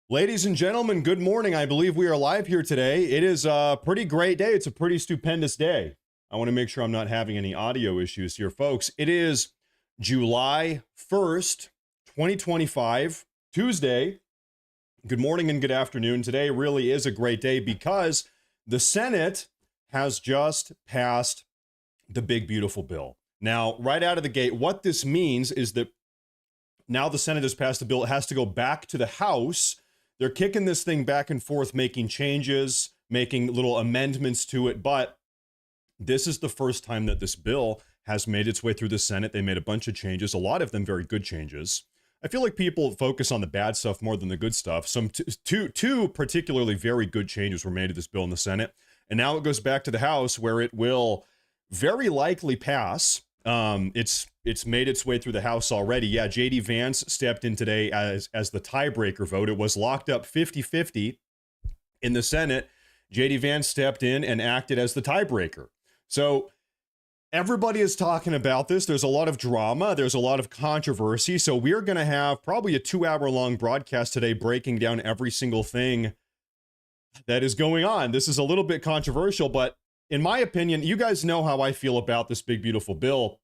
Ladies and gentlemen, good morning. I believe we are live here today. It is a pretty great day. It's a pretty stupendous day. I want to make sure I'm not having any audio issues here, folks. It is July 1st, 2025, Tuesday. Good morning and good afternoon. Today really is a great day because the Senate has just passed the big, beautiful bill. Now, right out of the gate, what this means is that now the Senate has passed the bill. It has to go back to the House. They're kicking this thing back and forth, making changes, making little amendments to it. But this is the first time that this bill has made its way through the Senate. They made a bunch of changes, a lot of them very good changes. I feel like people focus on the bad stuff more than the good stuff. Two particularly very good changes were made to this bill in the Senate. And now it goes back to the House where it will very likely pass. It's made its way through the House already. Yeah, J.D. Vance stepped in today as the tiebreaker vote. It was locked up 50-50 in the Senate. J.D. Vance stepped in and acted as the tiebreaker. So everybody is talking about this. There's a lot of drama. There's a lot of controversy. So we're going to have probably a 2-hour-long broadcast today breaking down every single thing that is going on. This is a little bit controversial, but in my opinion, you guys know how I feel about this big, beautiful bill.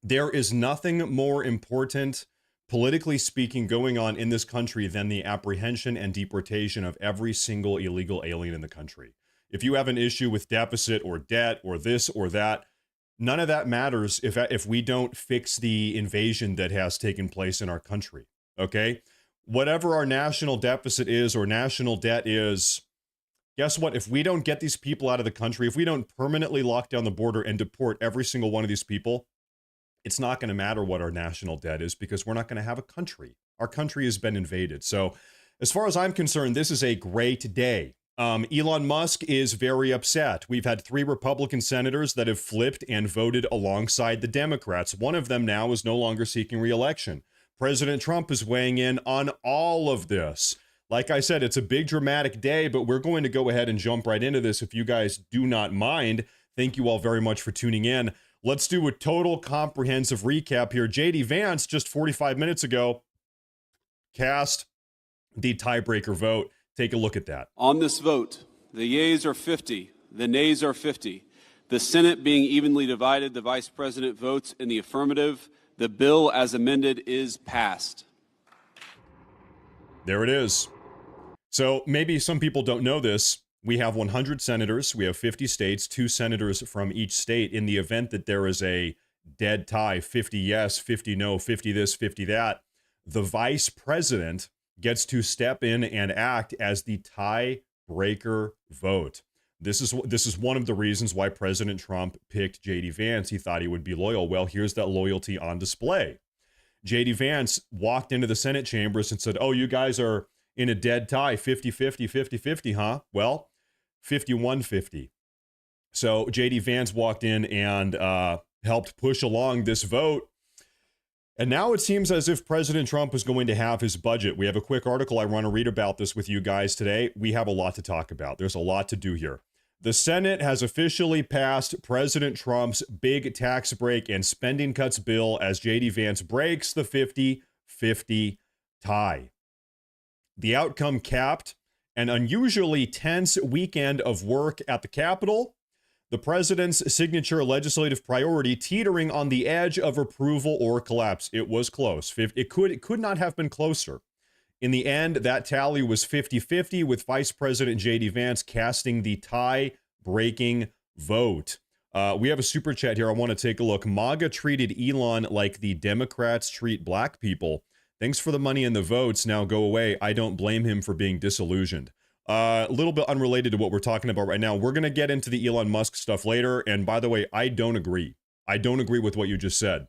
There is nothing more important, politically speaking, going on in this country than the apprehension and deportation of every single illegal alien in the country. If you have an issue with deficit or debt or this or that, none of that matters if we don't fix the invasion that has taken place in our country, okay? Whatever our national deficit is or national debt is, guess what? If we don't get these people out of the country, if we don't permanently lock down the border and deport every single one of these people, it's not going to matter what our national debt is because we're not going to have a country. Our country has been invaded. So as far as I'm concerned, this is a great day. Elon Musk is very upset. We've had 3 Republican senators that have flipped and voted alongside the Democrats. One of them now is no longer seeking re-election. President Trump is weighing in on all of this. Like I said, it's a big dramatic day, but we're going to go ahead and jump right into this if you guys do not mind. Thank you all very much for tuning in. Let's do a total comprehensive recap here. J.D. Vance, just 45 minutes ago, cast the tiebreaker vote. Take a look at that. On this vote, the yeas are 50, the nays are 50. The Senate being evenly divided, the Vice President votes in the affirmative. The bill as amended is passed. There it is. So maybe some people don't know this. We have 100 senators. We have 50 states, 2 senators from each state. In the event that there is a dead tie, 50 yes, 50 no, 50 this, 50 that, the vice president gets to step in and act as the tiebreaker vote. This is one of the reasons why President Trump picked J.D. Vance. He thought he would be loyal. Well, here's that loyalty on display. J.D. Vance walked into the Senate chambers and said, oh, you guys are in a dead tie, 50-50, 50-50, huh? Well, 51-50. So J.D. Vance walked in and helped push along this vote. And now it seems as if President Trump is going to have his budget. We have a quick article I want to read about this with you guys today. We have a lot to talk about. There's a lot to do here. The Senate has officially passed President Trump's big tax break and spending cuts bill as J.D. Vance breaks the 50-50 tie. The outcome capped an unusually tense weekend of work at the Capitol. The president's signature legislative priority teetering on the edge of approval or collapse. It was close. It could not have been closer. In the end, that tally was 50-50 with Vice President J.D. Vance casting the tie-breaking vote. We have a super chat here. I want to take a look. MAGA treated Elon like the Democrats treat black people. Thanks for the money and the votes. Now go away. I don't blame him for being disillusioned. A little bit unrelated to what we're talking about right now. We're going to get into the Elon Musk stuff later. And by the way, I don't agree. I don't agree with what you just said.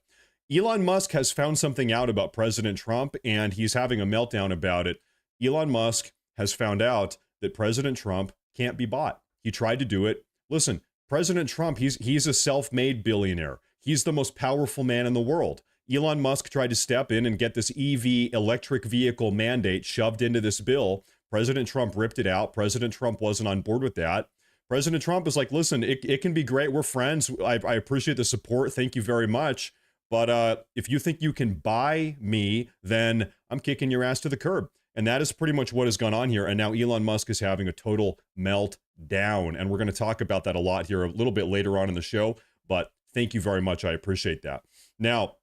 Elon Musk has found something out about President Trump, and he's having a meltdown about it. Elon Musk has found out that President Trump can't be bought. He tried to do it. Listen, President Trump, he's a self-made billionaire. He's the most powerful man in the world. Elon Musk tried to step in and get this EV electric vehicle mandate shoved into this bill. President Trump ripped it out. President Trump wasn't on board with that. President Trump is like, listen, it can be great. We're friends. I appreciate the support. Thank you very much. But if you think you can buy me, then I'm kicking your ass to the curb. And that is pretty much what has gone on here. And now Elon Musk is having a total meltdown. And we're going to talk about that a lot here a little bit later on in the show. But thank you very much. I appreciate that. Now,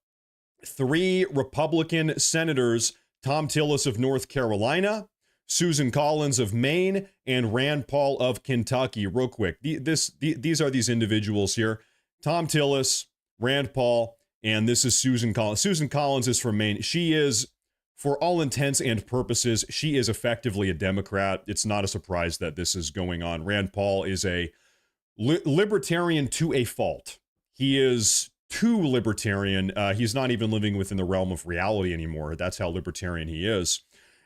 3 Republican senators, Tom Tillis of North Carolina, Susan Collins of Maine, and Rand Paul of Kentucky. Real quick, these are these individuals here. Tom Tillis, Rand Paul, and this is Susan Collins. Susan Collins is from Maine. She is, for all intents and purposes, she is effectively a Democrat. It's not a surprise that this is going on. Rand Paul is a libertarian to a fault. He is too libertarian. He's not even living within the realm of reality anymore. That's how libertarian he is.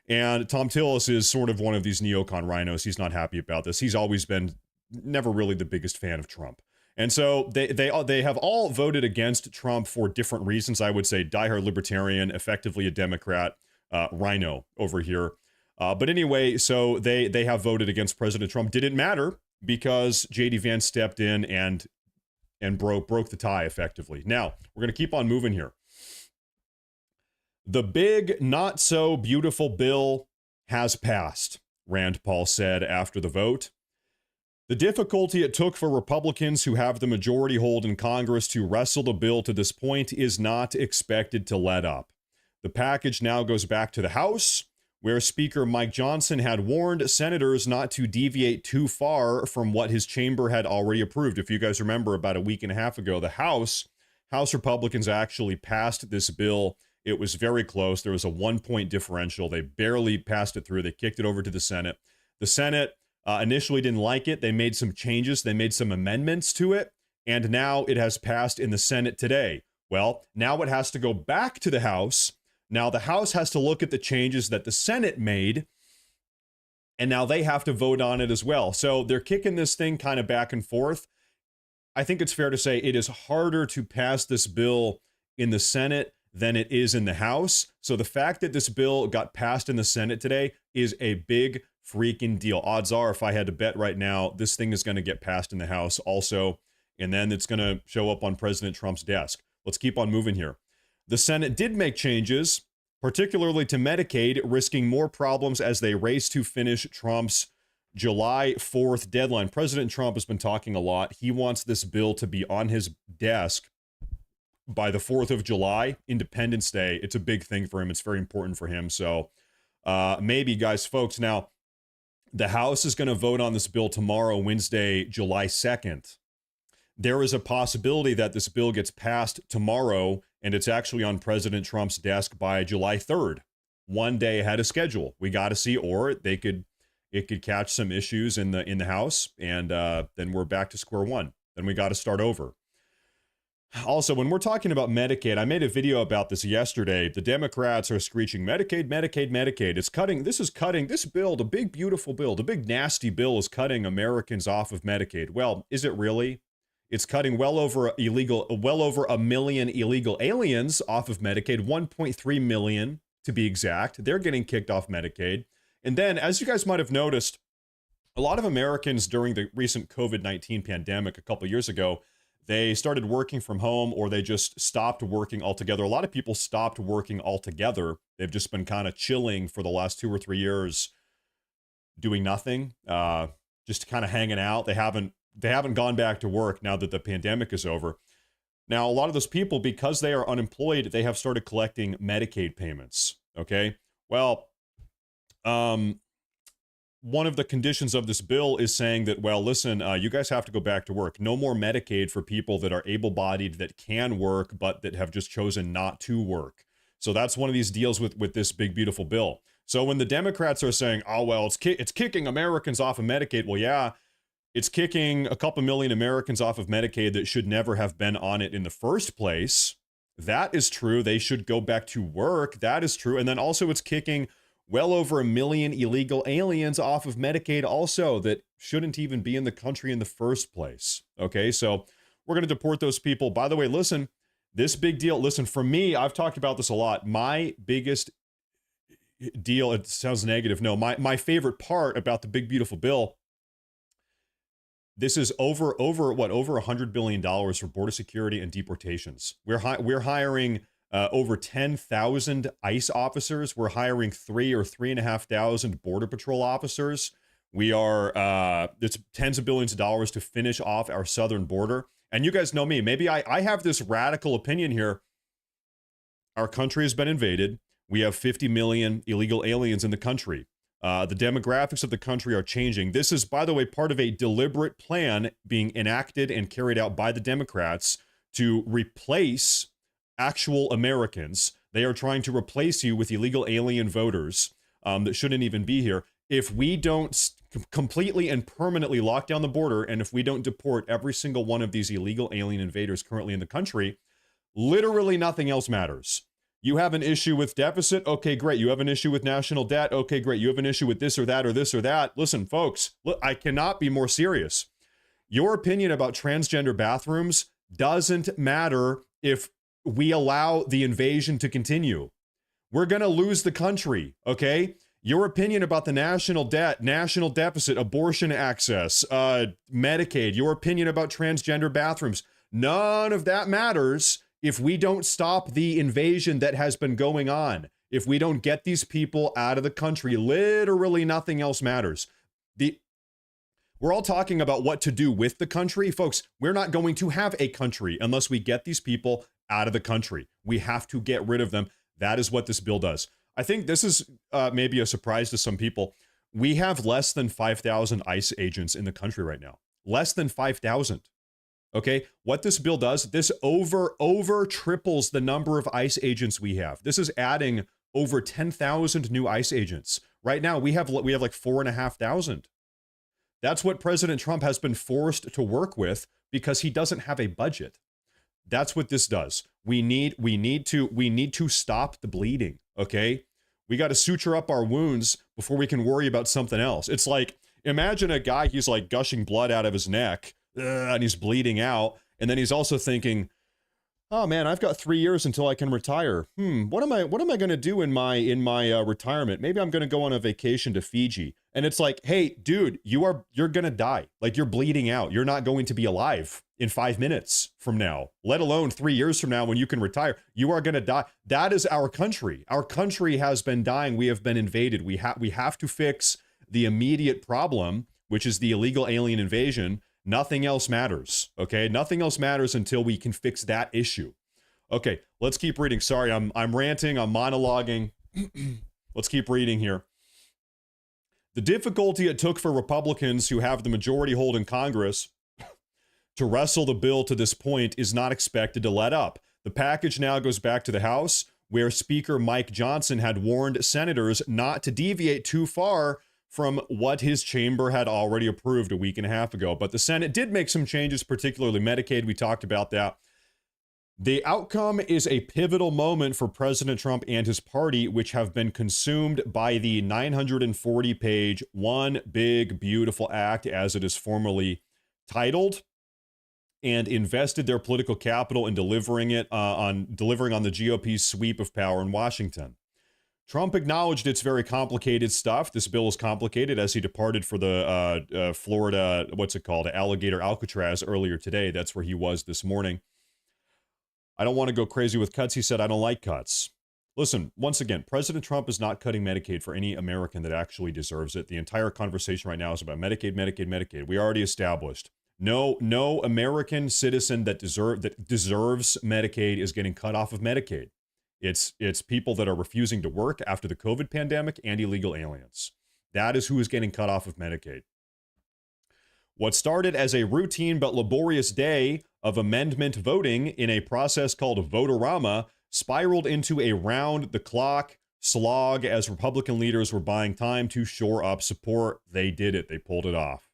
And Tom Tillis is sort of one of these neocon rhinos. He's not happy about this. He's always been never really the biggest fan of Trump. And so they have all voted against Trump for different reasons. I would say diehard libertarian, effectively a Democrat, rhino over here. But anyway, so they have voted against President Trump. Didn't matter because J.D. Vance stepped in and broke the tie effectively. Now, we're going to keep on moving here. The big, not so beautiful bill has passed, Rand Paul said after the vote. The difficulty it took for Republicans who have the majority hold in Congress to wrestle the bill to this point is not expected to let up. The package now goes back to the House, where Speaker Mike Johnson had warned senators not to deviate too far from what his chamber had already approved. If you guys remember, about a week and a half ago, the House Republicans actually passed this bill. It was very close. There was a 1-point differential. They barely passed it through. They kicked it over to the Senate. The Senate initially didn't like it. They made some changes. They made some amendments to it. And now it has passed in the Senate today. Well, now it has to go back to the House. Now the House has to look at the changes that the Senate made. And now they have to vote on it as well. So they're kicking this thing kind of back and forth. I think it's fair to say it is harder to pass this bill in the Senate than it is in the House. So the fact that this bill got passed in the Senate today is a big freaking deal. Odds are, if I had to bet right now, this thing is going to get passed in the House also, and then it's going to show up on President Trump's desk. Let's keep on moving here. The Senate did make changes, particularly to Medicaid, risking more problems as they race to finish Trump's July 4th deadline. President Trump has been talking a lot. He wants this bill to be on his desk by the 4th of July, Independence Day. It's a big thing for him. It's very important for him. So maybe, guys, folks, now the House is going to vote on this bill tomorrow, Wednesday, July 2nd. There is a possibility that this bill gets passed tomorrow and it's actually on President Trump's desk by July 3rd, one day ahead of schedule. We got to see, or it could catch some issues in the House, and then we're back to square one. Then we got to start over. Also, when we're talking about Medicaid, I made a video about this yesterday. The Democrats are screeching, Medicaid, Medicaid, Medicaid. This bill, the big, beautiful bill, the big, nasty bill is cutting Americans off of Medicaid. Well, is it really? It's cutting well over a million illegal aliens off of Medicaid, 1.3 million to be exact. They're getting kicked off Medicaid. And then, as you guys might have noticed, a lot of Americans during the recent COVID-19 pandemic a couple years ago, they started working from home, or they just stopped working altogether. A lot of people stopped working altogether. They've just been kind of chilling for the last 2 or 3 years, doing nothing, just kind of hanging out. They haven't gone back to work now that the pandemic is over. Now, a lot of those people, because they are unemployed, they have started collecting Medicaid payments. Okay, well, one of the conditions of this bill is saying that, well, listen, you guys have to go back to work. No more Medicaid for people that are able-bodied, that can work, but that have just chosen not to work. So that's one of these deals with this big, beautiful bill. So when the Democrats are saying, oh, well, it's kicking Americans off of Medicaid, well, yeah, it's kicking a couple million Americans off of Medicaid that should never have been on it in the first place. That is true. They should go back to work. That is true. And then also it's kicking well over 1 million illegal aliens off of Medicaid also that shouldn't even be in the country in the first place. Okay, so we're going to deport those people. By the way, listen, this big deal, listen, for me, I've talked about this a lot. My biggest deal, it sounds negative, no, my favorite part about the big, beautiful bill This is over $100 billion for border security and deportations. We're hiring over 10,000 ICE officers. We're hiring 3,500 border patrol officers. We are it's tens of billions of dollars to finish off our southern border. And you guys know me. Maybe I have this radical opinion here. Our country has been invaded. We have 50 million illegal aliens in the country. The demographics of the country are changing. This is, by the way, part of a deliberate plan being enacted and carried out by the Democrats to replace actual Americans. They are trying to replace you with illegal alien voters that shouldn't even be here. If we don't completely and permanently lock down the border, and if we don't deport every single one of these illegal alien invaders currently in the country, literally nothing else matters. You have an issue with deficit? Okay, great. You have an issue with national debt? Okay, great. You have an issue with this or that or this or that? Listen, folks, look, I cannot be more serious. Your opinion about transgender bathrooms doesn't matter if we allow the invasion to continue. We're going to lose the country, okay? Your opinion about the national debt, national deficit, abortion access, Medicaid, your opinion about transgender bathrooms, none of that matters if we don't stop the invasion that has been going on. If we don't get these people out of the country, literally nothing else matters. We're all talking about what to do with the country. Folks, we're not going to have a country unless we get these people out of the country. We have to get rid of them. That is what this bill does. I think this is maybe a surprise to some people. We have less than 5,000 ICE agents in the country right now. Less than 5,000. Okay, what this bill does, this over triples the number of ICE agents we have. This is adding over 10,000 new ICE agents. Right now, we have like 4,500. That's what President Trump has been forced to work with because he doesn't have a budget. That's what this does. We need to stop the bleeding. Okay, we got to suture up our wounds before we can worry about something else. It's like, imagine a guy, he's like gushing blood out of his neck. And he's bleeding out, and then he's also thinking, oh man, I've got 3 years until I can retire. What am I going to do in my retirement? Maybe I'm going to go on a vacation to Fiji. And it's like, hey, dude, you're going to die. Like, you're bleeding out. You're not going to be alive in 5 minutes from now, let alone 3 years from now when you can retire. You are going to die. That is our country. Our country has been dying. We have been invaded. We have to fix the immediate problem, which is the illegal alien invasion. Nothing else matters, okay? Nothing else matters until we can fix that issue. Okay, let's keep reading. Sorry, I'm ranting, I'm monologuing. Let's keep reading here. The difficulty it took for Republicans who have the majority hold in Congress to wrestle the bill to this point is not expected to let up. The package now goes back to the House, where Speaker Mike Johnson had warned senators not to deviate too far from what his chamber had already approved a week and a half ago. But the Senate did make some changes, particularly Medicaid. We talked about that. The outcome is a pivotal moment for President Trump and his party, which have been consumed by the 940-page One Big Beautiful Act, as it is formally titled, and invested their political capital in delivering on the GOP's sweep of power in Washington. Trump acknowledged it's very complicated stuff. This bill is complicated as he departed for the Florida, Alligator Alcatraz earlier today. That's where he was this morning. I don't want to go crazy with cuts. He said, I don't like cuts. Listen, once again, President Trump is not cutting Medicaid for any American that actually deserves it. The entire conversation right now is about Medicaid, Medicaid, Medicaid. We already established no American citizen that deserves Medicaid is getting cut off of Medicaid. It's people that are refusing to work after the COVID pandemic and illegal aliens. That is who is getting cut off of Medicaid. What started as a routine but laborious day of amendment voting in a process called Votorama spiraled into a round-the-clock slog as Republican leaders were buying time to shore up support. They did it. They pulled it off.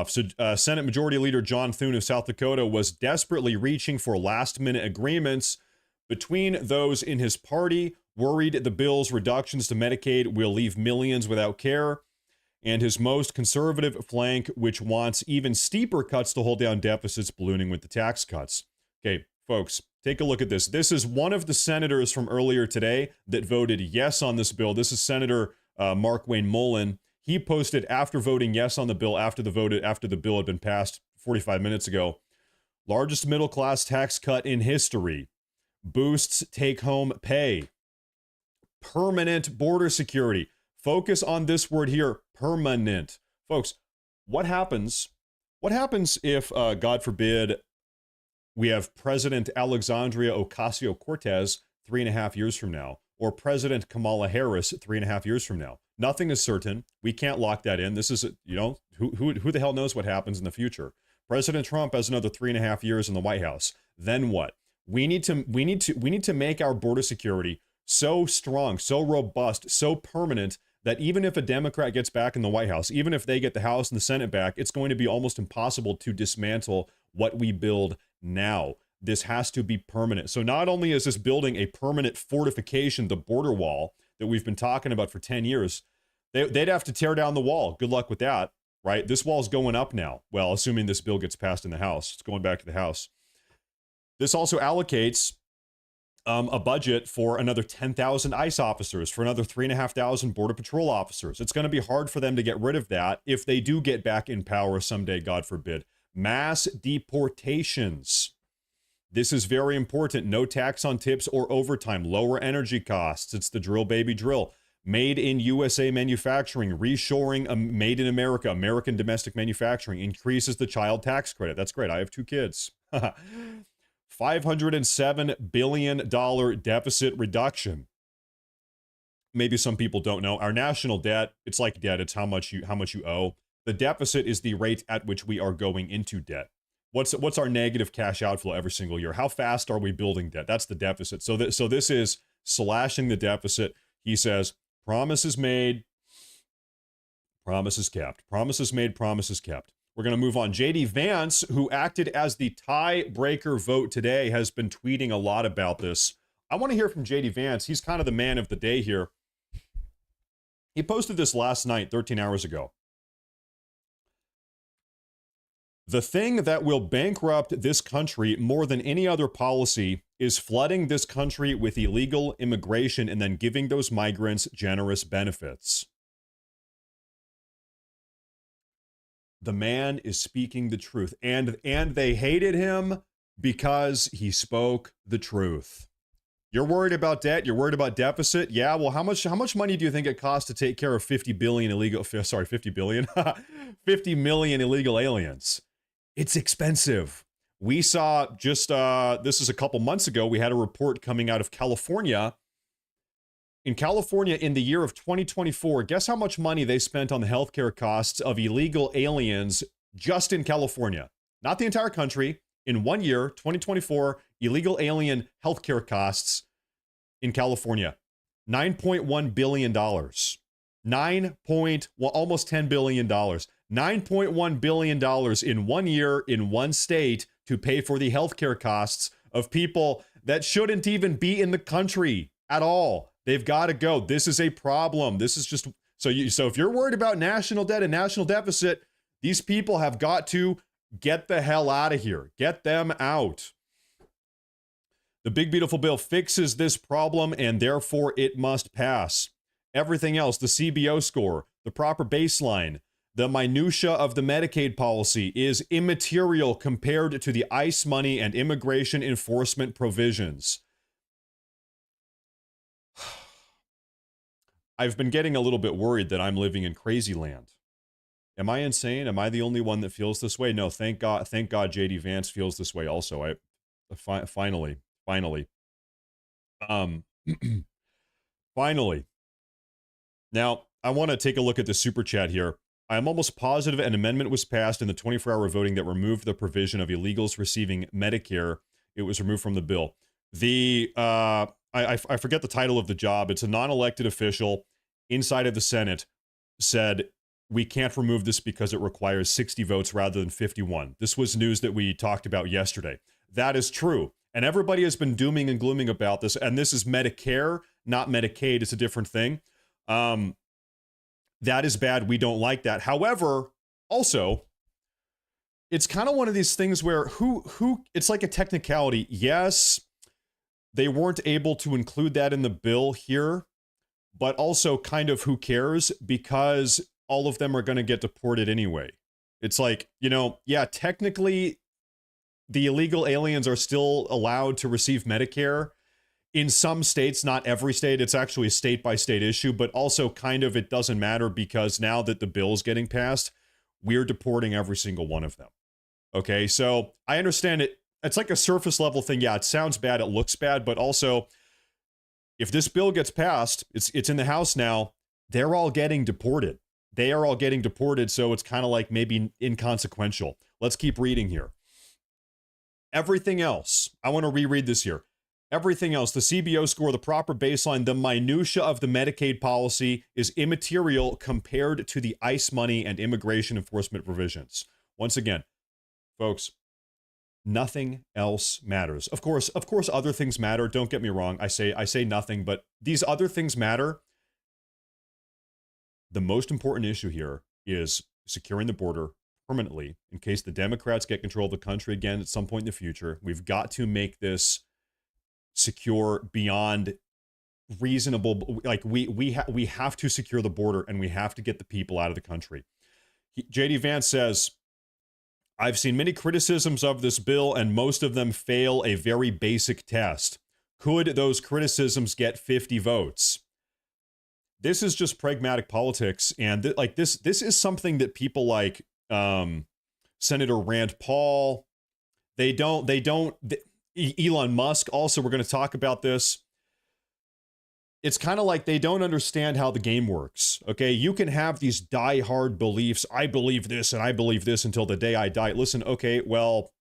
So Senate Majority Leader John Thune of South Dakota was desperately reaching for last-minute agreements between those in his party, worried the bill's reductions to Medicaid will leave millions without care, and his most conservative flank, which wants even steeper cuts to hold down deficits, ballooning with the tax cuts. Okay, folks, take a look at this. This is one of the senators from earlier today that voted yes on this bill. This is Senator Mark Wayne Mullen. He posted after voting yes on the bill, after the bill had been passed 45 minutes ago, largest middle class tax cut in history, boosts take home pay, permanent border security. Focus on this word here, permanent. Folks, what happens if, God forbid, we have President Alexandria Ocasio-Cortez 3.5 years from now, or President Kamala Harris 3.5 years from now? Nothing is certain. We can't lock that in. This is, who the hell knows what happens in the future? President Trump has another 3.5 years in the White House. Then what? We need to make our border security so strong, so robust, so permanent that even if a Democrat gets back in the White House, even if they get the House and the Senate back, it's going to be almost impossible to dismantle what we build now. This has to be permanent. So not only is this building a permanent fortification, the border wall that we've been talking about for 10 years, they'd have to tear down the wall. Good luck with that, right? This wall's going up now. Well, assuming this bill gets passed in the House, it's going back to the House. This also allocates a budget for another 10,000 ICE officers, for another 3,500 Border Patrol officers. It's going to be hard for them to get rid of that if they do get back in power someday, God forbid. Mass deportations. This is very important. No tax on tips or overtime. Lower energy costs. It's the drill, baby, drill. Made in USA manufacturing. Reshoring made in America. American domestic manufacturing. Increases the child tax credit. That's great. I have 2 kids. $507 billion deficit reduction. Maybe some people don't know. Our national debt, it's like debt. It's how much you owe. The deficit is the rate at which we are going into debt. What's our negative cash outflow every single year? How fast are we building debt? That's the deficit. So this is slashing the deficit. He says, promises made, promises kept. Promises made, promises kept. We're going to move on. JD Vance, who acted as the tiebreaker vote today, has been tweeting a lot about this. I want to hear from JD Vance. He's kind of the man of the day here. He posted this last night, 13 hours ago. The thing that will bankrupt this country more than any other policy is flooding this country with illegal immigration and then giving those migrants generous benefits. The man is speaking the truth, and they hated him because he spoke the truth. You're worried about debt. You're worried about deficit. Yeah. Well, how much money do you think it costs to take care of 50 billion illegal? Sorry, 50 billion, 50 million illegal aliens? It's expensive. We saw just this is a couple months ago. We had a report coming out of California. In California, in the year of 2024, guess how much money they spent on the healthcare costs of illegal aliens just in California? Not the entire country. In 1 year, 2024, illegal alien healthcare costs in California, $9.1 billion. Almost $10 billion. $9.1 billion in 1 year in one state to pay for the healthcare costs of people that shouldn't even be in the country at all. They've got to go. This is a problem. This is just so if you're worried about national debt and national deficit, these people have got to get the hell out of here. Get them out. The big beautiful bill fixes this problem and therefore it must pass. Everything else, the CBO score, the proper baseline, the minutia of the Medicaid policy is immaterial compared to the ICE money and immigration enforcement provisions. I've been getting a little bit worried that I'm living in crazy land. Am I insane? Am I the only one that feels this way? No, thank God JD Vance feels this way also. Finally. Finally. Now, I want to take a look at the super chat here. I am almost positive an amendment was passed in the 24-hour voting that removed the provision of illegals receiving Medicare. It was removed from the bill. I forget the title of the job. It's a non-elected official inside of the Senate said, we can't remove this because it requires 60 votes rather than 51. This was news that we talked about yesterday. That is true. And everybody has been dooming and glooming about this. And this is Medicare, not Medicaid. It's a different thing. That is bad. We don't like that. However, also, it's kind of one of these things where it's like a technicality. Yes, they weren't able to include that in the bill here, but also kind of who cares, because all of them are going to get deported anyway. It's like, yeah, technically the illegal aliens are still allowed to receive Medicare in some states, not every state. It's actually a state by state issue, but also kind of it doesn't matter because now that the bill is getting passed, we're deporting every single one of them. Okay, so I understand it. It's like a surface level thing. Yeah, it sounds bad. It looks bad. But also, if this bill gets passed, it's in the House now, they're all getting deported. They are all getting deported. So it's kind of like maybe inconsequential. Let's keep reading here. Everything else, I want to reread this here. Everything else, the CBO score, the proper baseline, the minutia of the Medicaid policy is immaterial compared to the ICE money and immigration enforcement provisions. Once again, folks, nothing else matters. Of course, other things matter. Don't get me wrong. I say nothing, but these other things matter. The most important issue here is securing the border permanently in case the Democrats get control of the country again at some point in the future. We've got to make this secure beyond reasonable. Like we have to secure the border and we have to get the people out of the country. JD Vance says, I've seen many criticisms of this bill and most of them fail a very basic test. Could those criticisms get 50 votes? This is just pragmatic politics. And this is something that people like Senator Rand Paul, Elon Musk also, we're going to talk about this. It's kind of like they don't understand how the game works. Okay, you can have these die-hard beliefs. I believe this and I believe this until the day I die. Listen, okay, well,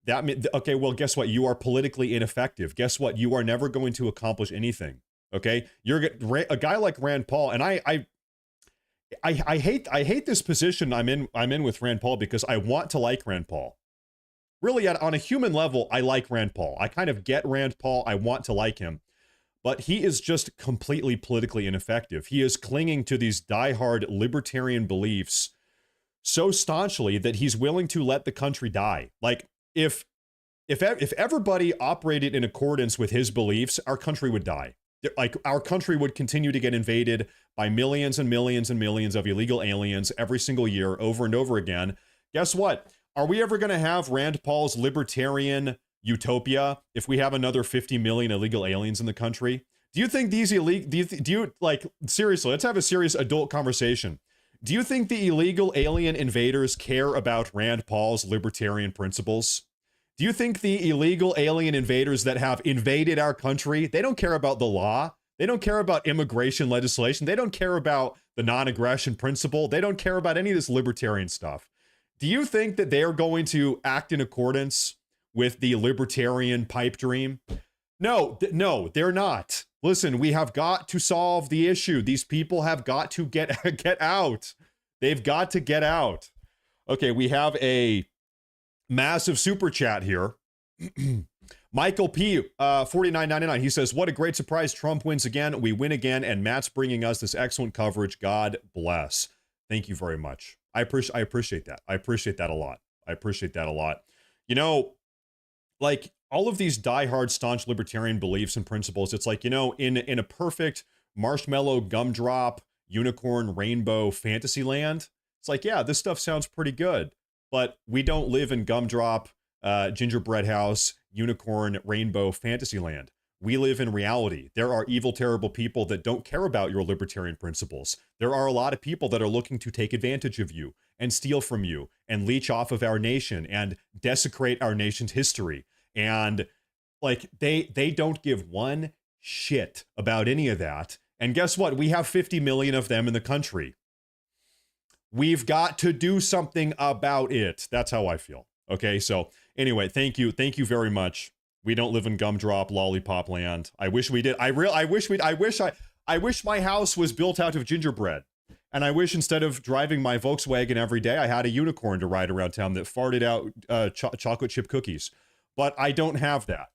guess what? You are politically ineffective. Guess what? You are never going to accomplish anything. Okay, you're a guy like Rand Paul, and I hate this position I'm in with Rand Paul because I want to like Rand Paul. Really, on a human level, I like Rand Paul. I kind of get Rand Paul. I want to like him. But he is just completely politically ineffective. He is clinging to these diehard libertarian beliefs so staunchly that he's willing to let the country die. Like, if everybody operated in accordance with his beliefs, our country would die. Like, our country would continue to get invaded by millions and millions and millions of illegal aliens every single year, over and over again. Guess what? Are we ever going to have Rand Paul's libertarian utopia if we have another 50 million illegal aliens in the country? Do you think these seriously, let's have a serious adult conversation. Do you think the illegal alien invaders care about Rand Paul's libertarian principles? Do you think the illegal alien invaders that have invaded our country, they don't care about the law? They don't care about immigration legislation. They don't care about the non-aggression principle. They don't care about any of this libertarian stuff. Do you think that they're going to act in accordance with the libertarian pipe dream? No, they're not. Listen, we have got to solve the issue. These people have got to get out. They've got to get out. Okay, we have a massive super chat here. Michael P, $49.99. He says, what a great surprise. Trump wins again. We win again. And Matt's bringing us this excellent coverage. God bless. Thank you very much. I appreciate that. I appreciate that a lot. I appreciate that a lot. Like all of these diehard, staunch libertarian beliefs and principles, it's like, in a perfect marshmallow, gumdrop, unicorn, rainbow fantasy land, it's like, yeah, this stuff sounds pretty good. But we don't live in gumdrop, gingerbread house, unicorn, rainbow fantasy land. We live in reality. There are evil, terrible people that don't care about your libertarian principles. There are a lot of people that are looking to take advantage of you and steal from you and leech off of our nation and desecrate our nation's history. And like they don't give one shit about any of that. And guess what? We have 50 million of them in the country. We've got to do something about it. That's how I feel. Okay, so anyway, thank you very much. We don't live in gumdrop lollipop land. I wish we did. I wish my house was built out of gingerbread. And I wish instead of driving my Volkswagen every day, I had a unicorn to ride around town that farted out chocolate chip cookies. But I don't have that.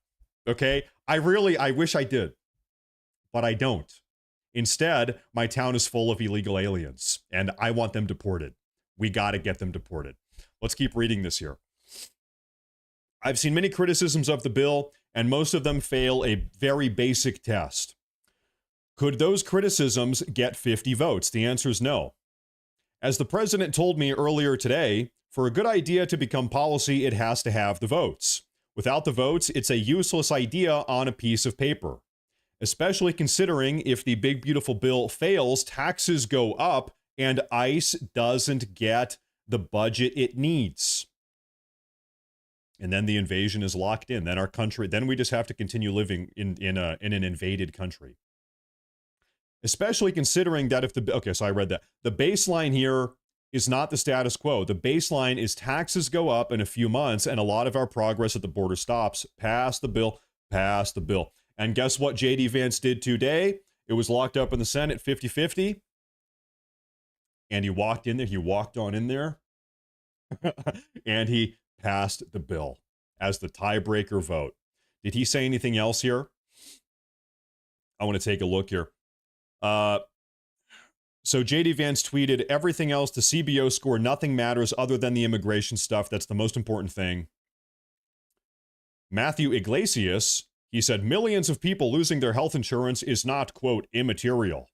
Okay? I wish I did. But I don't. Instead, my town is full of illegal aliens, and I want them deported. We got to get them deported. Let's keep reading this here. I've seen many criticisms of the bill, and most of them fail a very basic test. Could those criticisms get 50 votes? The answer is no. As the president told me earlier today, for a good idea to become policy, it has to have the votes. Without the votes, it's a useless idea on a piece of paper. Especially considering if the big beautiful bill fails, taxes go up and ICE doesn't get the budget it needs. And then the invasion is locked in. Then our country, then we just have to continue living in an invaded country. Especially considering that if the, okay, so I read that. The baseline here is not the status quo. The baseline is taxes go up in a few months and a lot of our progress at the border stops. Pass the bill, pass the bill. And guess what J.D. Vance did today? It was locked up in the Senate 50-50. And he walked in there, he walked on in there, and he passed the bill as the tiebreaker vote. Did he say anything else here? I want to take a look here. So J.D. Vance tweeted, everything else, the CBO score, nothing matters other than the immigration stuff. That's the most important thing. Matthew Iglesias, he said, millions of people losing their health insurance is not, quote, immaterial.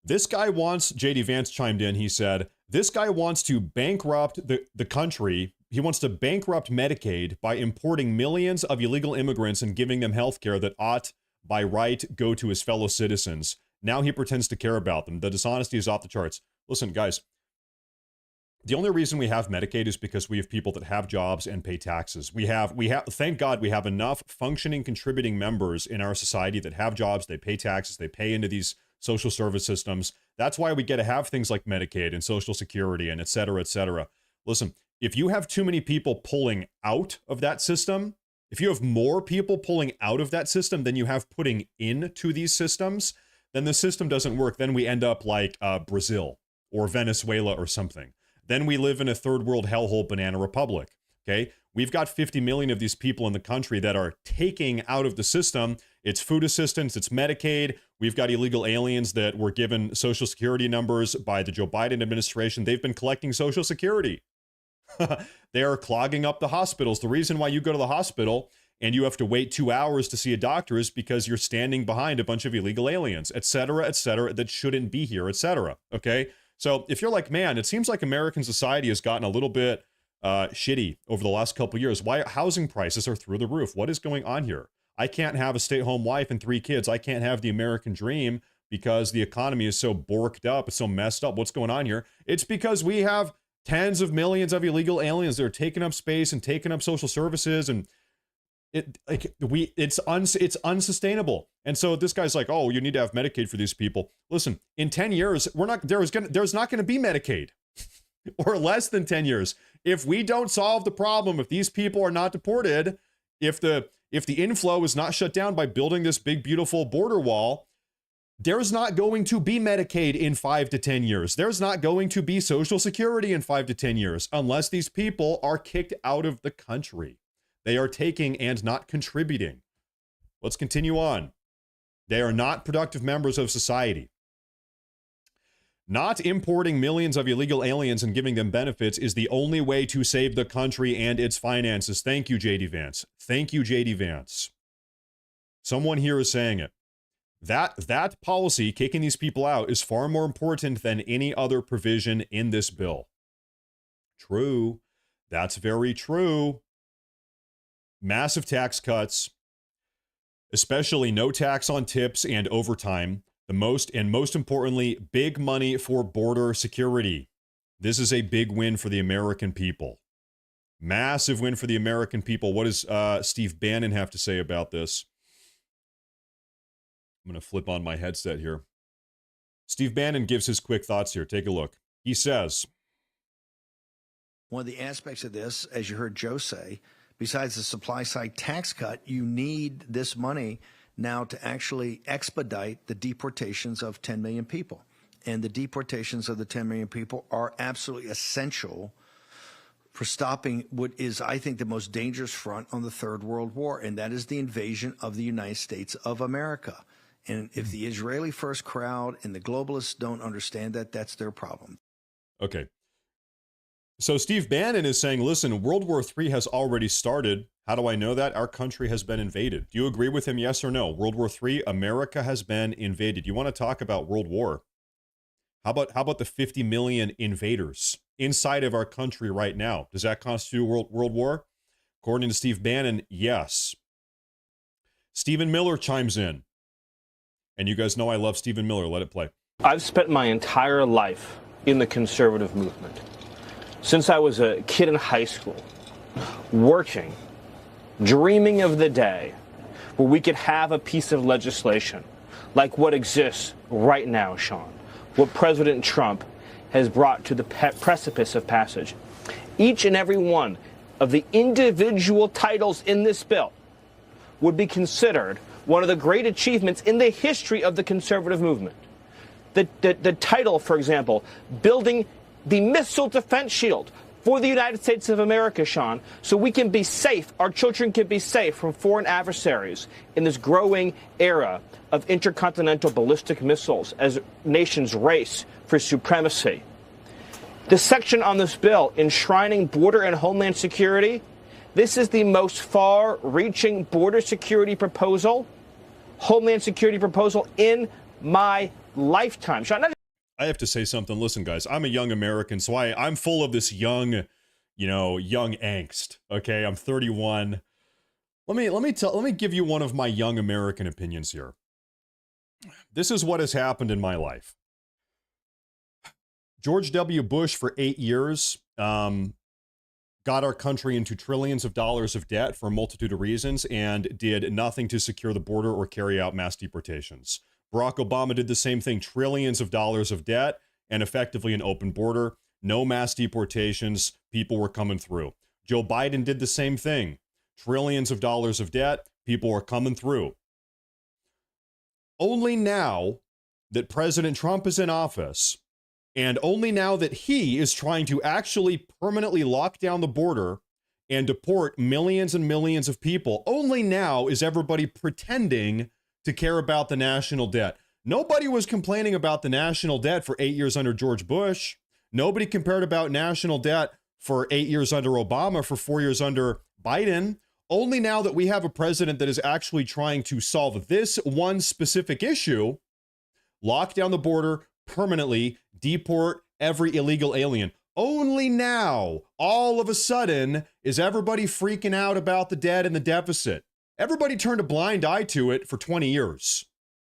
This guy wants, J.D. Vance chimed in, he said, this guy wants to bankrupt the country. He wants to bankrupt Medicaid by importing millions of illegal immigrants and giving them health care that ought, by right, go to his fellow citizens. Now he pretends to care about them. The dishonesty is off the charts. Listen, guys, the only reason we have Medicaid is because we have people that have jobs and pay taxes. We have, thank God we have enough functioning, contributing members in our society that have jobs, they pay taxes, they pay into these social service systems. That's why we get to have things like Medicaid and Social Security and et cetera, et cetera. Listen, if you have too many people pulling out of that system, if you have more people pulling out of that system than you have putting into these systems, then the system doesn't work. Then we end up like Brazil or Venezuela or something. Then we live in a third world hellhole banana republic. Okay, we've got 50 million of these people in the country that are taking out of the system. It's food assistance, it's Medicaid. We've got illegal aliens that were given Social Security numbers by the Joe Biden administration. They've been collecting Social Security. They are clogging up the hospitals. The reason why you go to the hospital and you have to wait 2 hours to see a doctor is because you're standing behind a bunch of illegal aliens, et cetera, that shouldn't be here, et cetera. Okay, so if you're like, man, it seems like American society has gotten a little bit shitty over the last couple of years. Why housing prices are through the roof? What is going on here? I can't have a stay-at-home wife and 3 kids. I can't have the American dream because the economy is so borked up. It's so messed up. What's going on here? It's because we have tens of millions of illegal aliens that are taking up space and taking up social services, and it's unsustainable. And so this guy's like, oh, you need to have Medicaid for these people. Listen, in 10 years, there's not going to be Medicaid. Or less than 10 years. If we don't solve the problem, if these people are not deported, if the inflow is not shut down by building this big, beautiful border wall, there's not going to be Medicaid in 5 to 10 years. There's not going to be Social Security in 5 to 10 years unless these people are kicked out of the country. They are taking and not contributing. Let's continue on. They are not productive members of society. Not importing millions of illegal aliens and giving them benefits is the only way to save the country and its finances. Thank you, J.D. Vance. Thank you, J.D. Vance. Someone here is saying it. That policy, kicking these people out, is far more important than any other provision in this bill. True. That's very true. Massive tax cuts, especially no tax on tips and overtime. Most importantly, big money for border security. This is a big win for the American people. Massive win for the American people. What does Steve Bannon have to say about this? I'm going to flip on my headset here. Steve Bannon gives his quick thoughts here. Take a look. He says, one of the aspects of this, as you heard Joe say, besides the supply side tax cut, you need this money now to actually expedite the deportations of 10 million people. And the deportations of the 10 million people are absolutely essential for stopping what is, I think, the most dangerous front on the Third World War, and that is the invasion of the United States of America. And if the Israeli first crowd and the globalists don't understand that, that's their problem. Okay. So Steve Bannon is saying, listen, World War III has already started. How do I know that? Our country has been invaded. Do you agree with him, yes or no? World War III, America has been invaded. You want to talk about World War? How about the 50 million invaders inside of our country right now? Does that constitute a world war? According to Steve Bannon, yes. Stephen Miller chimes in. And you guys know I love Stephen Miller. Let it play. I've spent my entire life in the conservative movement. Since I was a kid in high school, working, dreaming of the day where we could have a piece of legislation like what exists right now, Sean, what President Trump has brought to the precipice of passage. Each and every one of the individual titles in this bill would be considered one of the great achievements in the history of the conservative movement. The title, for example, building the missile defense shield for the United States of America, Sean, so we can be safe, our children can be safe from foreign adversaries in this growing era of intercontinental ballistic missiles as nations race for supremacy. The section on this bill enshrining border and homeland security, this is the most far-reaching border security proposal, homeland security proposal in my lifetime. Sean, I have to say something. Listen, guys, I'm a young American, so I'm full of this young angst. Okay, I'm 31. Let me give you one of my young American opinions here. This is what has happened in my life. George W. Bush for 8 years got our country into trillions of dollars of debt for a multitude of reasons and did nothing to secure the border or carry out mass deportations. Barack Obama did the same thing, trillions of dollars of debt and effectively an open border, no mass deportations, people were coming through. Joe Biden did the same thing, trillions of dollars of debt, people were coming through. Only now that President Trump is in office, and only now that he is trying to actually permanently lock down the border and deport millions and millions of people, only now is everybody pretending to care about the national debt. Nobody was complaining about the national debt for 8 years under George Bush. Nobody compared about national debt for 8 years under Obama, for 4 years under Biden. Only now that we have a president that is actually trying to solve this one specific issue, lock down the border permanently, deport every illegal alien. Only now, all of a sudden, is everybody freaking out about the debt and the deficit. Everybody turned a blind eye to it for 20 years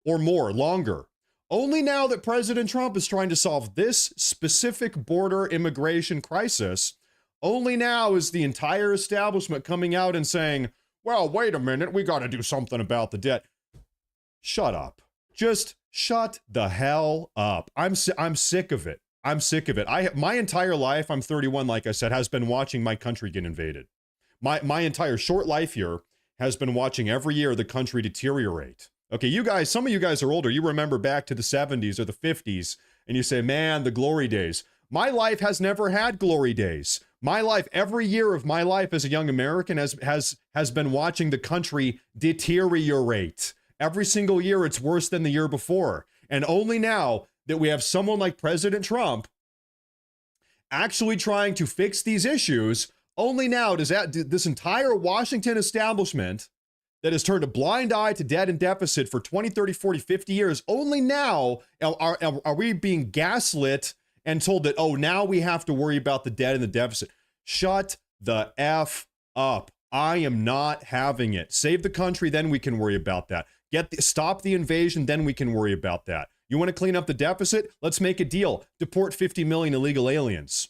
or more, longer. Only now that President Trump is trying to solve this specific border immigration crisis, only now is the entire establishment coming out and saying, well, wait a minute, we got to do something about the debt. Shut up. Just shut the hell up. I'm sick of it. I'm sick of it. My entire life, I'm 31, like I said, has been watching my country get invaded. My entire short life here has been watching every year the country deteriorate. Okay, you guys, some of you guys are older. You remember back to the 70s or the 50s, and you say, man, the glory days. My life has never had glory days. My life, every year of my life as a young American has been watching the country deteriorate. Every single year, it's worse than the year before. And only now that we have someone like President Trump actually trying to fix these issues, only now does this entire Washington establishment that has turned a blind eye to debt and deficit for 20, 30, 40, 50 years, only now are we being gaslit and told that, oh, now we have to worry about the debt and the deficit. Shut the F up. I am not having it. Save the country, then we can worry about that. Stop the invasion, then we can worry about that. You want to clean up the deficit? Let's make a deal. Deport 50 million illegal aliens.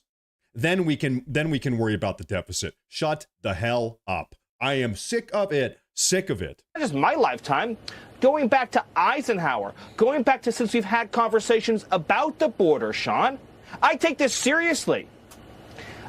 Then we can worry about the deficit. Shut the hell up. I am sick of it. Sick of it. Not just my lifetime. Going back to Eisenhower, going back to since we've had conversations about the border, Sean, I take this seriously.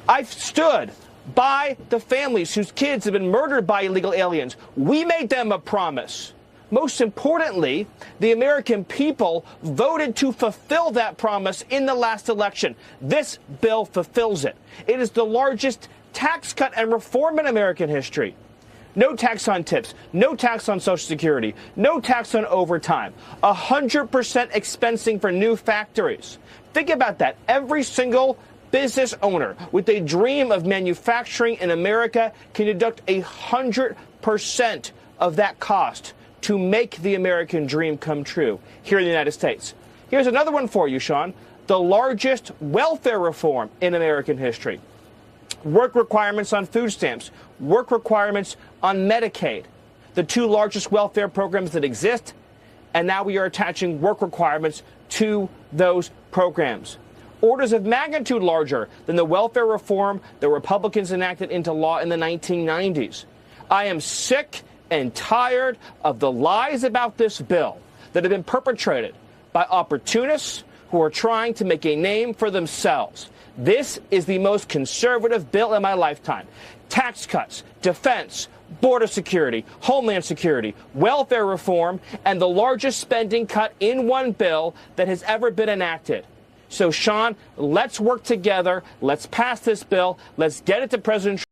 I've stood by the families whose kids have been murdered by illegal aliens. We made them a promise. Most importantly, the American people voted to fulfill that promise in the last election. This bill fulfills it. It is the largest tax cut and reform in American history. No tax on tips, no tax on Social Security, no tax on overtime, 100% expensing for new factories. Think about that. Every single business owner with a dream of manufacturing in America can deduct 100% of that cost to make the American dream come true here in the United States. Here's another one for you, Sean. the largest welfare reform in American history. Work requirements on food stamps, work requirements on Medicaid, the two largest welfare programs that exist, and now we are attaching work requirements to those programs. Orders of magnitude larger than the welfare reform that Republicans enacted into law in the 1990s. I am sick and tired of the lies about this bill that have been perpetrated by opportunists who are trying to make a name for themselves. This is the most conservative bill in my lifetime. Tax cuts, defense, border security, homeland security, welfare reform, and the largest spending cut in one bill that has ever been enacted. So, Sean, let's work together. Let's pass this bill. Let's get it to President Trump.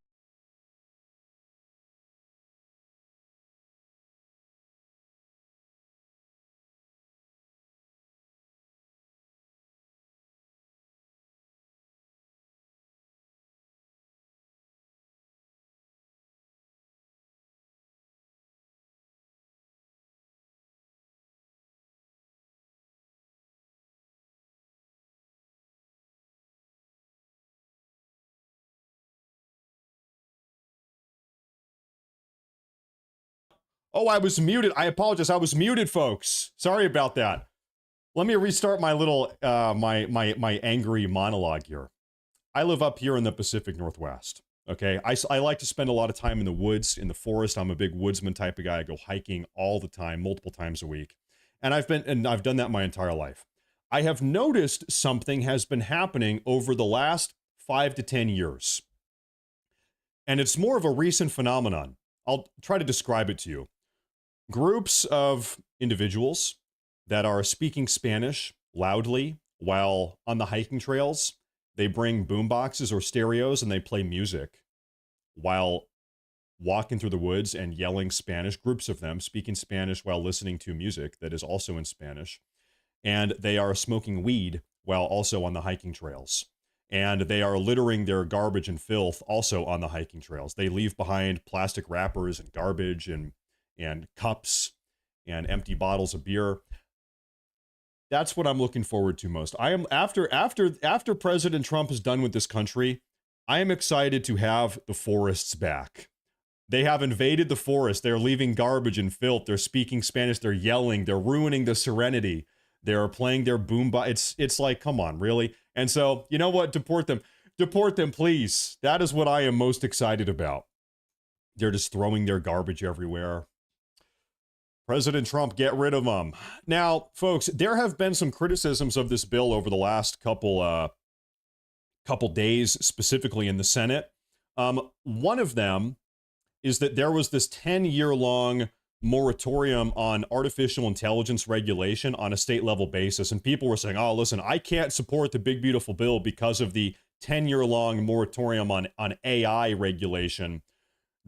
Oh, I was muted. I apologize. I was muted, folks. Sorry about that. Let me restart my little my angry monologue here. I live up here in the Pacific Northwest. Okay, I like to spend a lot of time in the woods, in the forest. I'm a big woodsman type of guy. I go hiking all the time, multiple times a week, and I've done that my entire life. I have noticed something has been happening over the last 5 to 10 years, and it's more of a recent phenomenon. I'll try to describe it to you. Groups of individuals that are speaking Spanish loudly while on the hiking trails, they bring boomboxes or stereos and they play music while walking through the woods and yelling Spanish, groups of them speaking Spanish while listening to music that is also in Spanish. And they are smoking weed while also on the hiking trails. And they are littering their garbage and filth also on the hiking trails. They leave behind plastic wrappers and garbage and cups and empty bottles of beer. That's what I'm looking forward to most. I am after President Trump is done with this country, I am excited to have the forests back. They have invaded the forest. They're leaving garbage and filth. They're speaking Spanish. They're yelling. They're ruining the serenity. They're playing their boombox. It's like, come on, really? And so, you know what? Deport them. Deport them, please. That is what I am most excited about. They're just throwing their garbage everywhere. President Trump, get rid of them. Now, folks, there have been some criticisms of this bill over the last couple days, specifically in the Senate. One of them is that there was this 10-year-long moratorium on artificial intelligence regulation on a state-level basis, and people were saying, oh, listen, I can't support the big, beautiful bill because of the 10-year-long moratorium on AI regulation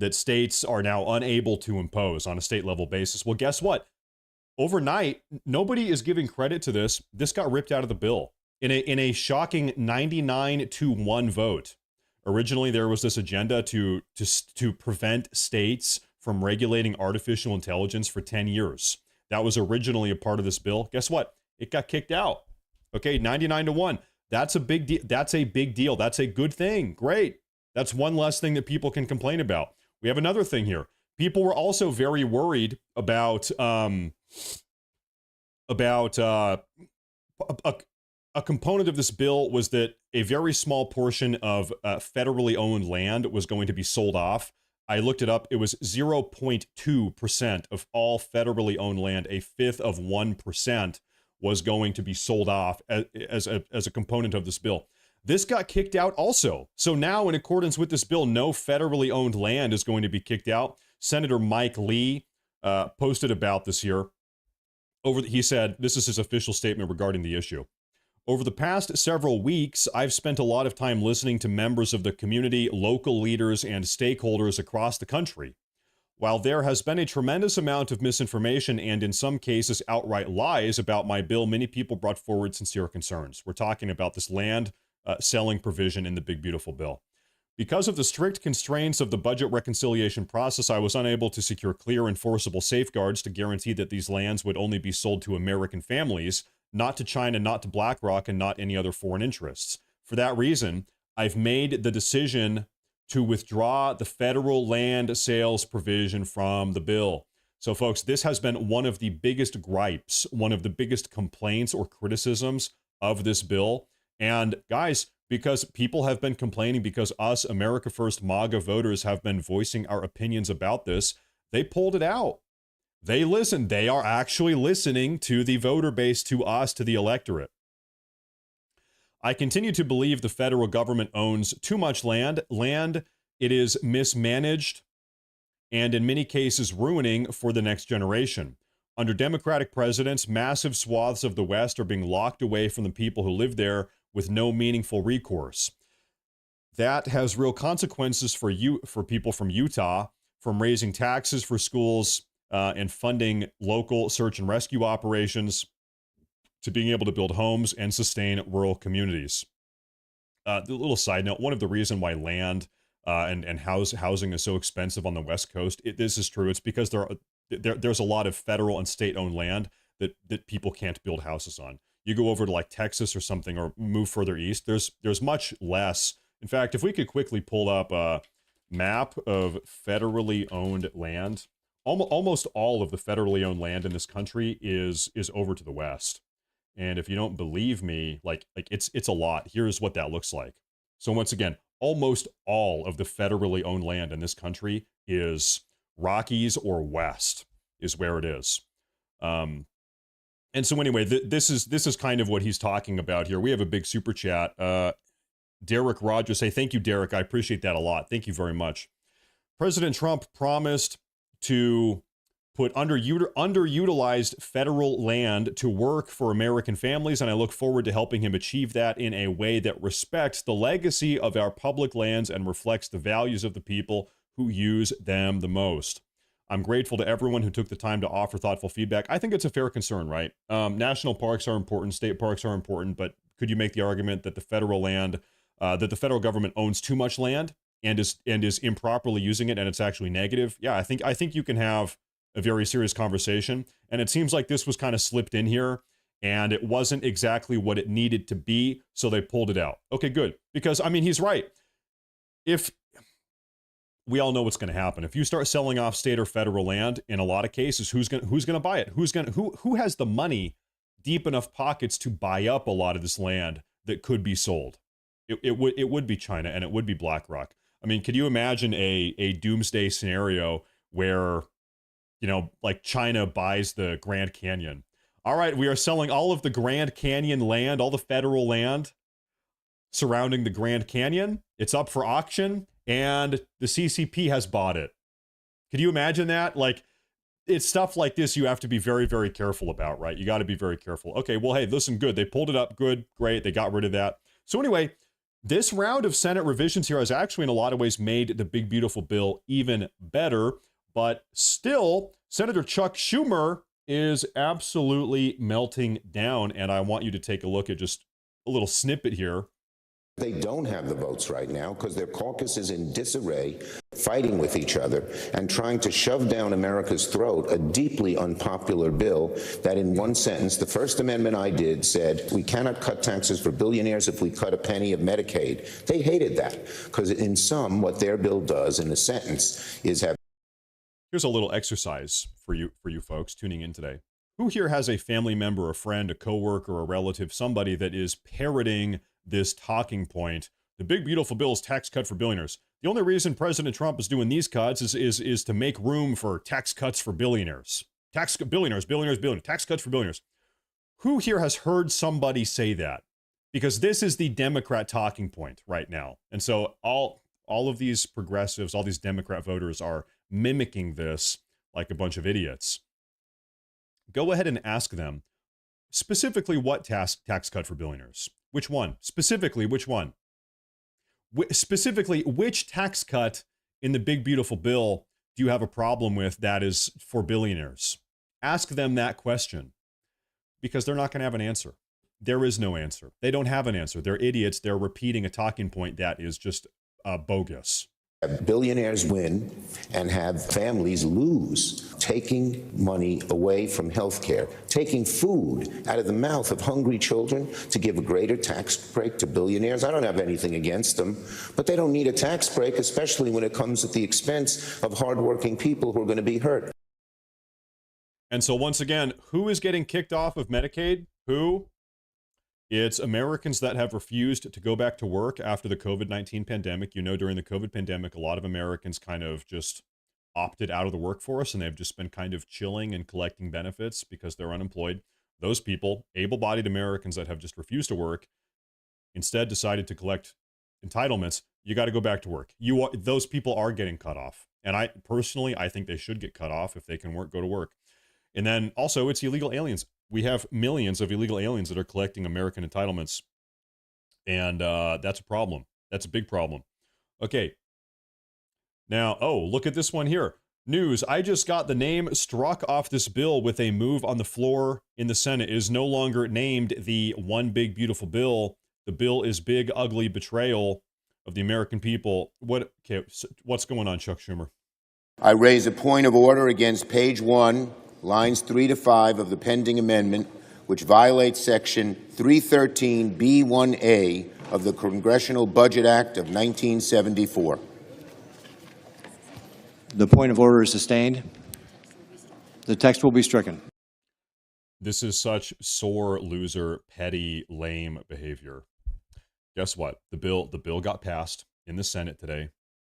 that states are now unable to impose on a state-level basis. Well, guess what? Overnight, nobody is giving credit to this. This got ripped out of the bill in a shocking 99-1 vote. Originally, there was this agenda to prevent states from regulating artificial intelligence for 10 years. That was originally a part of this bill. Guess what? It got kicked out. Okay, 99-1. That's a big deal. That's a big deal. That's a good thing. Great. That's one less thing that people can complain about. We have another thing here. People were also very worried about a component of this bill was that a very small portion of federally owned land was going to be sold off. I looked it up. It was 0.2% of all federally owned land. A fifth of 1% was going to be sold off as a component of this bill. This got kicked out also. So now, in accordance with this bill, no federally owned land is going to be kicked out. Senator Mike Lee posted about this here. He said, this is his official statement regarding the issue. Over the past several weeks, I've spent a lot of time listening to members of the community, local leaders, and stakeholders across the country. While there has been a tremendous amount of misinformation and in some cases outright lies about my bill, many people brought forward sincere concerns. We're talking about this land selling provision in the big, beautiful bill. Because of the strict constraints of the budget reconciliation process, I was unable to secure clear enforceable safeguards to guarantee that these lands would only be sold to American families, not to China, not to BlackRock, and not any other foreign interests. For that reason, I've made the decision to withdraw the federal land sales provision from the bill. So, folks, this has been one of the biggest gripes, one of the biggest complaints or criticisms of this bill. And guys, because people have been complaining, because us America First MAGA voters have been voicing our opinions about this, they pulled it out. They listened. They are actually listening to the voter base, to us, to the electorate. I continue to believe the federal government owns too much land. It is mismanaged and in many cases ruining for the next generation. Under Democratic presidents, massive swaths of the West are being locked away from the people who live there with no meaningful recourse. That has real consequences for people from Utah, from raising taxes for schools and funding local search and rescue operations, to being able to build homes and sustain rural communities. The little side note, one of the reasons why land and housing is so expensive on the West Coast, this is true. It's because there's a lot of federal and state-owned land that people can't build houses on. You go over to like Texas or something, or move further east, there's much less. In fact, if we could quickly pull up a map of federally owned land, almost all of the federally owned land in this country is over to the west. And if you don't believe me, like it's a lot. Here's what that looks like. So once again, almost all of the federally owned land in this country is Rockies or west is where it is. And so anyway, this is kind of what he's talking about here. We have a big super chat. Derek Rogers say, thank you, Derek. I appreciate that a lot. Thank you very much. President Trump promised to put underutilized federal land to work for American families, and I look forward to helping him achieve that in a way that respects the legacy of our public lands and reflects the values of the people who use them the most. I'm grateful to everyone who took the time to offer thoughtful feedback. I think it's a fair concern, right? National parks are important, state parks are important, but could you make the argument that the federal land, that the federal government owns too much land and is improperly using it, and it's actually negative? Yeah, I think you can have a very serious conversation. And it seems like this was kind of slipped in here, and it wasn't exactly what it needed to be, so they pulled it out. Okay, good. Because, I mean, he's right. If we all know what's going to happen. If you start selling off state or federal land, in a lot of cases, who's going to buy it? Who has the money, deep enough pockets to buy up a lot of this land that could be sold? It would be China, and it would be BlackRock. I mean, could you imagine a doomsday scenario where, like China buys the Grand Canyon? All right, we are selling all of the Grand Canyon land, all the federal land surrounding the Grand Canyon. It's up for auction, and the CCP has bought it. Could you imagine that? Like, it's stuff like this you have to be very, very careful about, right? You got to be very careful. Okay, well, hey, listen, good. They pulled it up. Good, great. They got rid of that. So anyway, this round of Senate revisions here has actually in a lot of ways made the big, beautiful bill even better. But still, Senator Chuck Schumer is absolutely melting down. And I want you to take a look at just a little snippet here. They don't have the votes right now because their caucus is in disarray, fighting with each other and trying to shove down America's throat a deeply unpopular bill that in one sentence, the first amendment I did said, we cannot cut taxes for billionaires if we cut a penny of Medicaid. They hated that because in sum, what their bill does in a sentence is have. Here's a little exercise for you folks tuning in today. Who here has a family member, a friend, a coworker, a relative, somebody that is parroting this talking point? The big, beautiful bill is tax cut for billionaires. The only reason President Trump is doing these cuts is to make room for tax cuts for billionaires. Billionaires, tax cuts for billionaires. Who here has heard somebody say that? Because this is the Democrat talking point right now. And so all of these progressives, all these Democrat voters are mimicking this like a bunch of idiots. Go ahead and ask them specifically what tax cut for billionaires. Which one? Specifically, which one? Specifically, which tax cut in the big, beautiful bill do you have a problem with that is for billionaires? Ask them that question, because they're not going to have an answer. There is no answer. They don't have an answer. They're idiots. They're repeating a talking point that is just bogus. Have billionaires win and have families lose, taking money away from health care, taking food out of the mouth of hungry children to give a greater tax break to billionaires. I don't have anything against them, but they don't need a tax break, especially when it comes at the expense of hardworking people who are going to be hurt. And so once again, who is getting kicked off of Medicaid? Who? It's Americans that have refused to go back to work after the COVID-19 pandemic. You know, during the COVID pandemic, a lot of Americans kind of just opted out of the workforce, and they've just been kind of chilling and collecting benefits because they're unemployed. Those people, able-bodied Americans that have just refused to work, instead decided to collect entitlements. You got to go back to work. Those people are getting cut off. And I think they should get cut off. If they can work, go to work. And then also, it's illegal aliens. We have millions of illegal aliens that are collecting American entitlements. And that's a problem. That's a big problem. Okay. Now, look at this one here. News. I just got the name struck off this bill with a move on the floor in the Senate. It is no longer named the One Big Beautiful Bill. The bill is Big Ugly Betrayal of the American People. What's going on, Chuck Schumer? I raise a point of order against page 1, lines 3 to 5 of the pending amendment, which violates Section 313B1A of the Congressional Budget Act of 1974. The point of order is sustained. The text will be stricken. This is such sore loser, petty, lame behavior. Guess what? The bill got passed in the Senate today.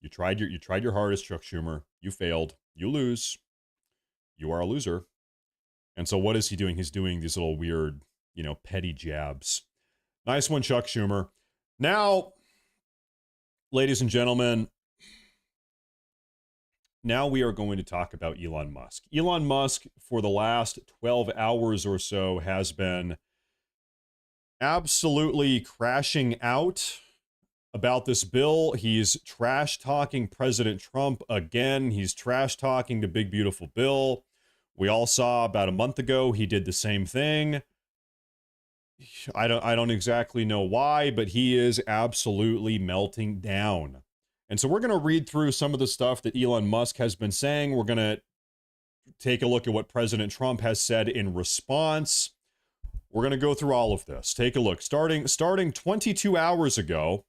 You tried your hardest, Chuck Schumer. You failed. You lose. You are a loser. And so what is he doing? He's doing these little weird, petty jabs. Nice one, Chuck Schumer. Now, ladies and gentlemen, now we are going to talk about Elon Musk. Elon Musk, for the last 12 hours or so, has been absolutely crashing out about this bill. He's trash-talking President Trump again. He's trash-talking the big, beautiful bill. We all saw about a month ago he did the same thing. I don't exactly know why, but he is absolutely melting down. And so we're going to read through some of the stuff that Elon Musk has been saying. We're going to take a look at what President Trump has said in response. We're going to go through all of this. Take a look. Starting 22 hours ago,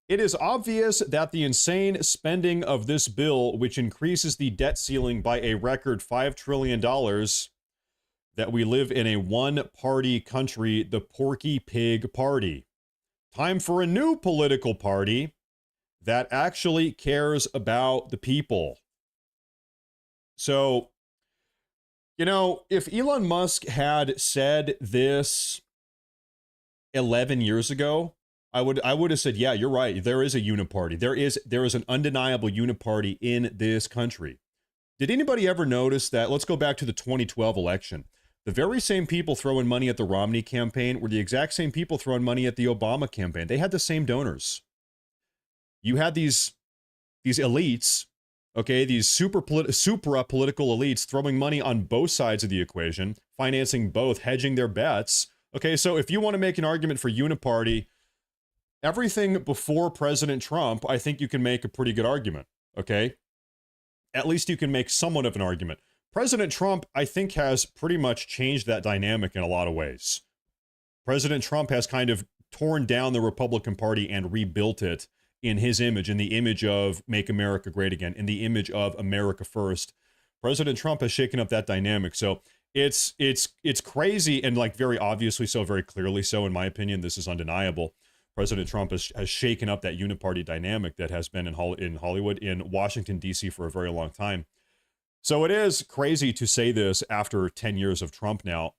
it is obvious that the insane spending of this bill, which increases the debt ceiling by a record $5 trillion, that we live in a one-party country, the Porky Pig Party. Time for a new political party that actually cares about the people. So, if Elon Musk had said this 11 years ago, I would have said, yeah, you're right. There is a uniparty. There is an undeniable uniparty in this country. Did anybody ever notice that? Let's go back to the 2012 election. The very same people throwing money at the Romney campaign were the exact same people throwing money at the Obama campaign. They had the same donors. You had these elites, okay, these supra political elites throwing money on both sides of the equation, financing both, hedging their bets. Okay, so if you want to make an argument for uniparty, everything before President Trump, I think you can make a pretty good argument, okay? At least you can make somewhat of an argument. President Trump, I think, has pretty much changed that dynamic in a lot of ways. President Trump has kind of torn down the Republican Party and rebuilt it in his image, in the image of Make America Great Again, in the image of America First. President Trump has shaken up that dynamic. So it's crazy, and very obviously so, very clearly so, in my opinion. This is undeniable. President Trump has shaken up that uniparty dynamic that has been in Hollywood, in Washington, D.C. for a very long time. So it is crazy to say this after 10 years of Trump now.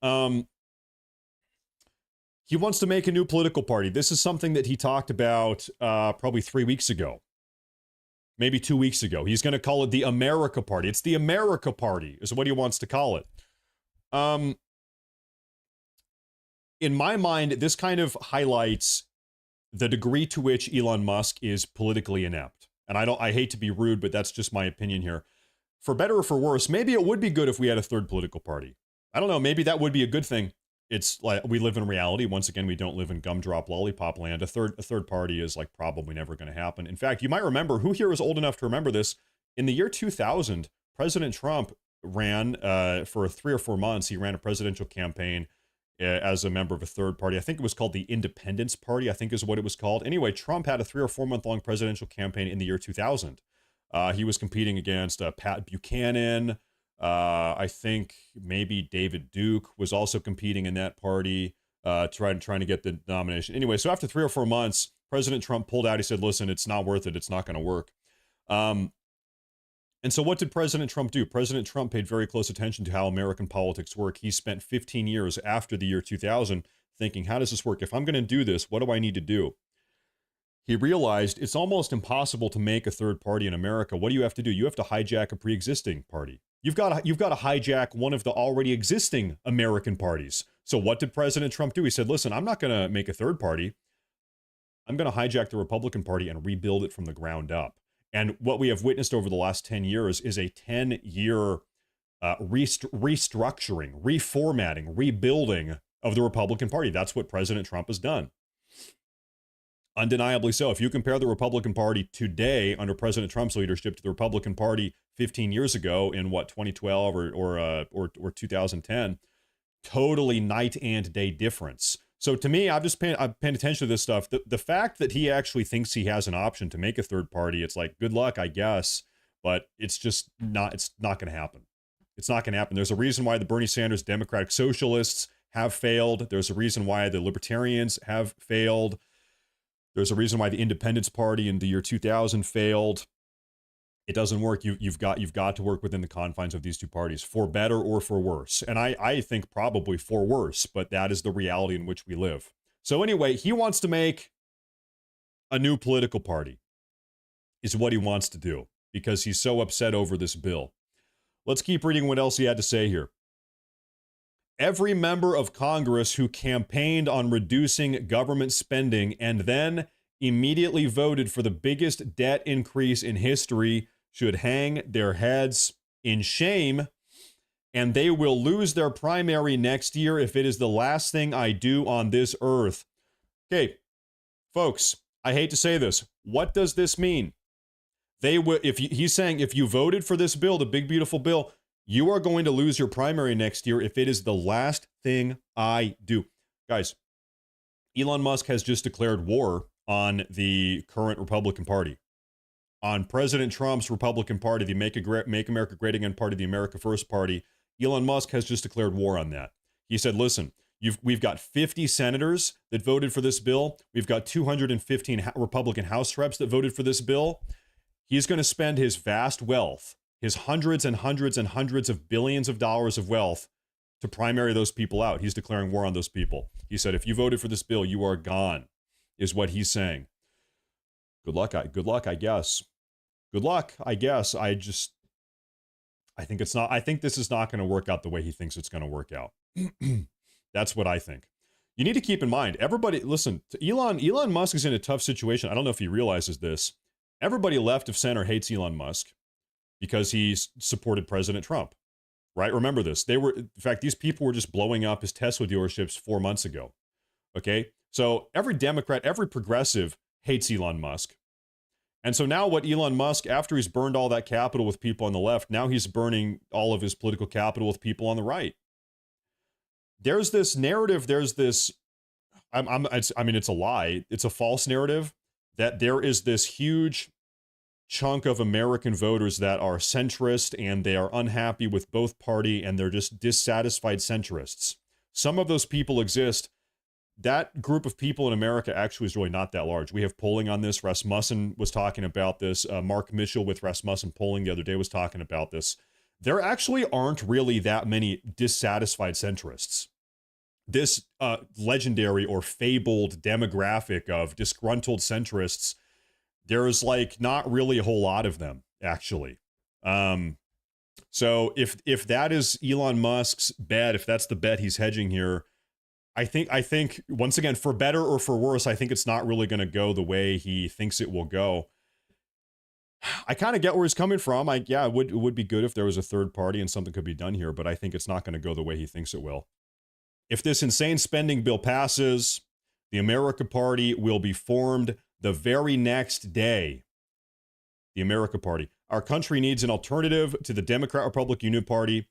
He wants to make a new political party. This is something that he talked about probably 3 weeks ago, maybe 2 weeks ago. He's going to call it the America Party. It's the America Party is what he wants to call it. In my mind, this kind of highlights the degree to which Elon Musk is politically inept. And I hate to be rude, but that's just my opinion here. For better or for worse, maybe it would be good if we had a third political party. I don't know, maybe that would be a good thing. it's like we live in reality. Once again, we don't live in gumdrop lollipop land. A third party is like probably never going to happen. In fact, you might remember, who here is old enough to remember this? In the year 2000, President Trump ran for 3 or 4 months. He ran a presidential campaign as a member of a third party. I think it was called the Independence Party, I think is what it was called. Anyway, Trump had a 3 or 4 month long presidential campaign in the year 2000. He was competing against Pat Buchanan. I think maybe David Duke was also competing in that party, trying to get the nomination. Anyway, so after 3 or 4 months, President Trump pulled out. He said, listen, it's not worth it. It's not going to work. And so what did President Trump do? President Trump paid very close attention to how American politics work. He spent 15 years after the year 2000 thinking, how does this work? If I'm going to do this, what do I need to do? He realized it's almost impossible to make a third party in America. What do you have to do? You have to hijack a pre-existing party. You've got to hijack one of the already existing American parties. So what did President Trump do? He said, listen, I'm not going to make a third party. I'm going to hijack the Republican Party and rebuild it from the ground up. And what we have witnessed over the last 10 years is a 10-year restructuring, reformatting, rebuilding of the Republican Party. That's what President Trump has done. Undeniably so. If you compare the Republican Party today under President Trump's leadership to the Republican Party 15 years ago in 2012 or 2010, totally night and day difference. So to me, I'm paying attention to this stuff. The fact that he actually thinks he has an option to make a third party, it's like, good luck, I guess, but it's not going to happen. It's not going to happen. There's a reason why the Bernie Sanders Democratic Socialists have failed. There's a reason why the Libertarians have failed. There's a reason why the Independence Party in the year 2000 failed. It doesn't work. You've got to work within the confines of these two parties, for better or for worse. And I think probably for worse, but that is the reality in which we live. So anyway, he wants to make a new political party, is what he wants to do, because he's so upset over this bill. Let's keep reading what else he had to say here. Every member of Congress who campaigned on reducing government spending and then immediately voted for the biggest debt increase in history should hang their heads in shame, and they will lose their primary next year if it is the last thing I do on this earth. Okay, folks, I hate to say this. What does this mean? They will. He's saying if you voted for this bill, the big beautiful bill, you are going to lose your primary next year if it is the last thing I do. Guys, Elon Musk has just declared war on the current Republican Party, on President Trump's Republican Party, the Make America Great Again Party, the America First Party. Elon Musk has just declared war on that. He said, listen, we've got 50 senators that voted for this bill. We've got 215 Republican House reps that voted for this bill. He's going to spend his vast wealth, his hundreds and hundreds and hundreds of billions of dollars of wealth, to primary those people out. He's declaring war on those people. He said, if you voted for this bill, you are gone, is what he's saying. Good luck, I guess. Good luck, I guess. I think this is not going to work out the way he thinks it's going to work out. That's what I think. You need to keep in mind, everybody, listen, Elon Musk is in a tough situation. I don't know if he realizes this. Everybody left of center hates Elon Musk because he's supported President Trump, right? Remember this. In fact, these people were just blowing up his Tesla dealerships 4 months ago. Okay. So every Democrat, every progressive hates Elon Musk. And so now what Elon Musk, after he's burned all that capital with people on the left, now he's burning all of his political capital with people on the right. There's this narrative, it's a lie. It's a false narrative that there is this huge chunk of American voters that are centrist and they are unhappy with both party and they're just dissatisfied centrists. Some of those people exist. That group of people in America actually is really not that large. We have polling on this. Rasmussen was talking about this. Mark Mitchell with Rasmussen polling the other day was talking about this. There actually aren't really that many dissatisfied centrists. This legendary or fabled demographic of disgruntled centrists, there's like not really a whole lot of them, actually. So if that is Elon Musk's bet, if that's the bet he's hedging here, I think once again, for better or for worse, I think it's not really going to go the way he thinks it will go. I kind of get where he's coming from. It would be good if there was a third party and something could be done here, but I think it's not going to go the way he thinks it will. If this insane spending bill passes, the America Party will be formed the very next day. The America Party. Our country needs an alternative to the Democrat-Republican Union Party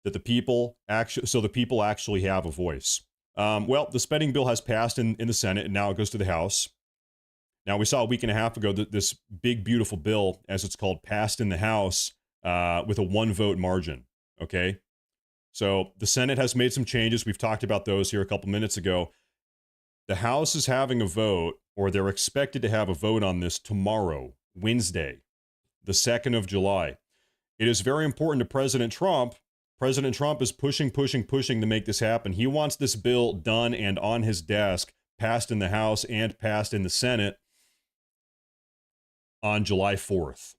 that the people actually have a voice. Well, the spending bill has passed in the Senate, and now it goes to the House. Now, we saw a week and a half ago that this big, beautiful bill, as it's called, passed in the House with a 1-vote margin, okay? So the Senate has made some changes. We've talked about those here a couple minutes ago. The House is having a vote, or they're expected to have a vote on this tomorrow, Wednesday, the 2nd of July. It is very important to President Trump. President Trump is pushing to make this happen. He wants this bill done and on his desk, passed in the House and passed in the Senate on July 4th.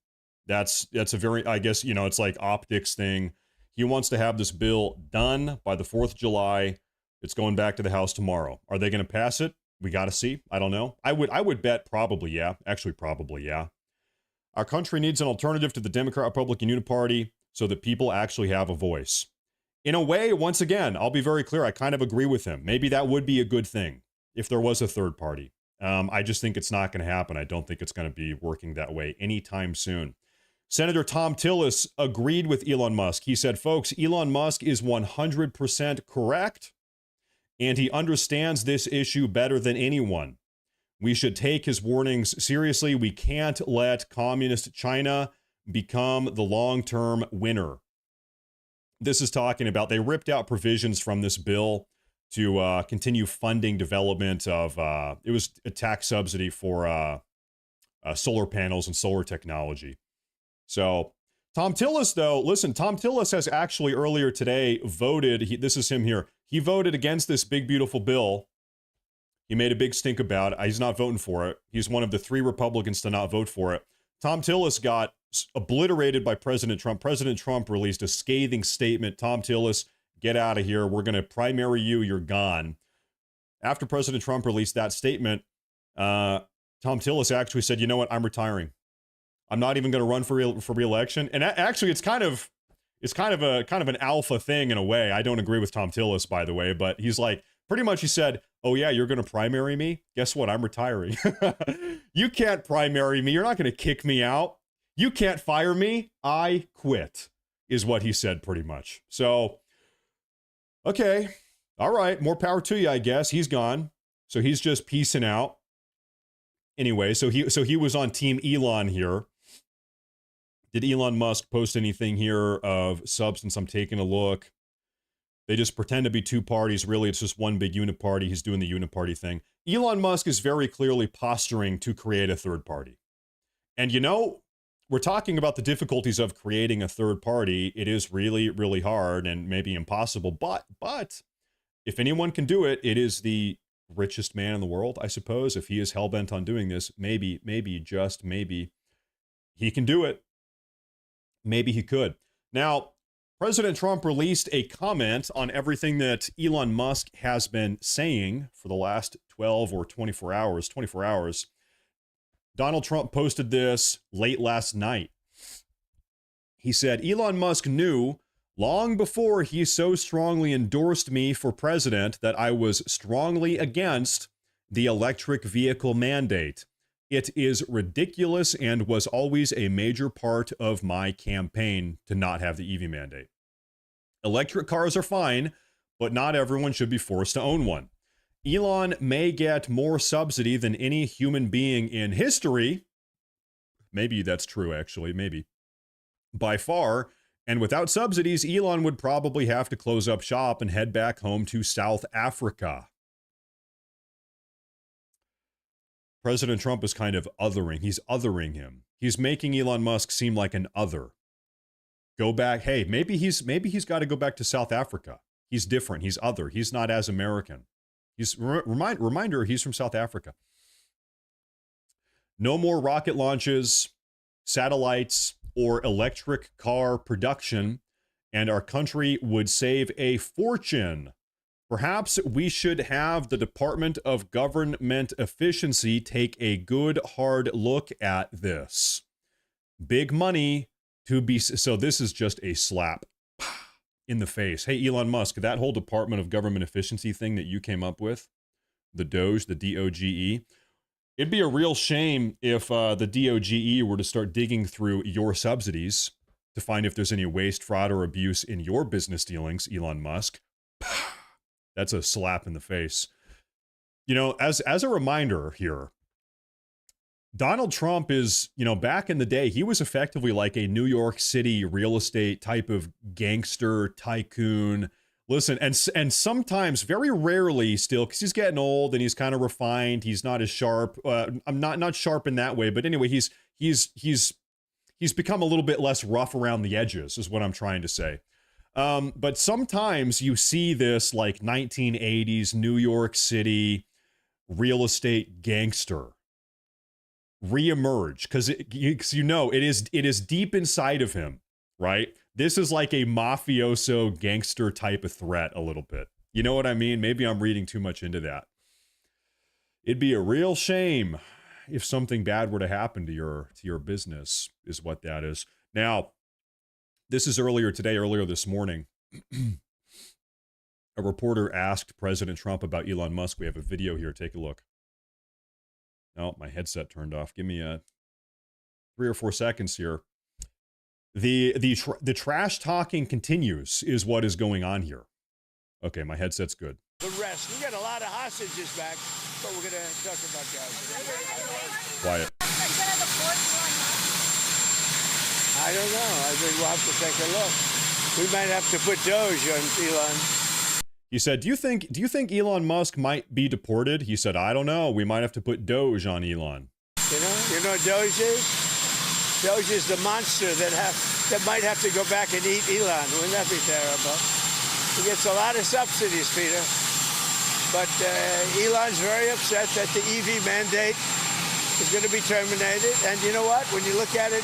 That's a very, I guess, it's like optics thing. He wants to have this bill done by the 4th of July. It's going back to the House tomorrow. Are they going to pass it? We got to see. I don't know. I would bet probably, yeah. Actually, probably, yeah. Our country needs an alternative to the Democrat-Republican Union Party so that people actually have a voice. In a way, once again, I'll be very clear, I kind of agree with him. Maybe that would be a good thing if there was a third party. I just think it's not going to happen. I don't think it's going to be working that way anytime soon. Senator Tom Tillis agreed with Elon Musk. He said, folks, Elon Musk is 100% correct, and he understands this issue better than anyone. We should take his warnings seriously. We can't let communist China become the long-term winner. This is talking about, they ripped out provisions from this bill to continue funding development of, it was a tax subsidy for solar panels and solar technology. So Tom Tillis, though, listen, Tom Tillis has actually earlier today voted, this is him here, he voted against this big, beautiful bill. He made a big stink about it. He's not voting for it. He's one of the 3 Republicans to not vote for it. Tom Tillis got obliterated by President Trump. President Trump released a scathing statement. Tom Tillis, get out of here. We're going to primary you. You're gone. After President Trump released that statement, Tom Tillis actually said, you know what? I'm retiring. I'm not even going to run for re-election. And actually, it's kind of an alpha thing in a way. I don't agree with Tom Tillis, by the way, but he's like, pretty much he said, oh yeah, you're going to primary me? Guess what? I'm retiring. You can't primary me. You're not going to kick me out. You can't fire me. I quit, is what he said pretty much. So, okay. All right. More power to you, I guess. He's gone. So he's just peacing out. Anyway, so he was on Team Elon here. Did Elon Musk post anything here of substance? I'm taking a look. They just pretend to be 2 parties. Really, it's just one big uniparty. He's doing the uniparty thing. Elon Musk is very clearly posturing to create a third party. And we're talking about the difficulties of creating a third party. It is really, really hard and maybe impossible. But if anyone can do it, it is the richest man in the world, I suppose. If he is hell-bent on doing this, maybe, just maybe, he can do it. Maybe he could. Now, President Trump released a comment on everything that Elon Musk has been saying for the last 12 or 24 hours. 24 hours. Donald Trump posted this late last night. He said, Elon Musk knew long before he so strongly endorsed me for president that I was strongly against the electric vehicle mandate. It is ridiculous and was always a major part of my campaign to not have the EV mandate. Electric cars are fine, but not everyone should be forced to own one. Elon may get more subsidy than any human being in history. Maybe that's true, actually, maybe. By far, and without subsidies, Elon would probably have to close up shop and head back home to South Africa. President Trump is kind of othering. He's othering him. He's making Elon Musk seem like an other. Go back. Hey, maybe he's got to go back to South Africa. He's different. He's other. He's not as American. He's reminder. He's from South Africa. No more rocket launches, satellites, or electric car production, and our country would save a fortune. Perhaps we should have the Department of Government Efficiency take a good hard look at this. Big money to be, so this is just a slap. in the face. Hey, Elon Musk, that whole Department of Government Efficiency thing that you came up with, the Doge, the DOGE, it'd be a real shame if the DOGE were to start digging through your subsidies to find if there's any waste, fraud, or abuse in your business dealings, Elon Musk. That's a slap in the face. You know, as a reminder here, Donald Trump is, you know, back in the day, he was effectively like a New York City real estate type of gangster tycoon. Listen, and sometimes, very rarely still, because he's getting old and he's kind of refined. He's not as sharp. I'm not sharp in that way, but anyway, he's become a little bit less rough around the edges, is what I'm trying to say. But sometimes you see this like 1980s New York City real estate gangster reemerge, because you know it is deep inside of him, right? This is like a mafioso gangster type of threat a little bit. You know what I mean? Maybe I'm reading too much into that. It'd be a real shame if something bad were to happen to your business, is what that is. Now, this is earlier this morning. A reporter asked President Trump about Elon Musk. We have a video here. Take a look. Oh, my headset turned off. Give me 3 or 4 seconds here. The trash talking continues is what is going on here. Okay, my headset's good. The rest. We got a lot of hostages back, but we're going to talk about that. Quiet. I don't know. I think we'll have to take a look. We might have to put Doge on Elon. He said, do you think Elon Musk might be deported? He said, I don't know. We might have to put Doge on Elon. You know what Doge is? Doge is the monster that might have to go back and eat Elon. Wouldn't that be terrible? He gets a lot of subsidies, Peter. But Elon's very upset that the EV mandate is going to be terminated. And you know what? When you look at it,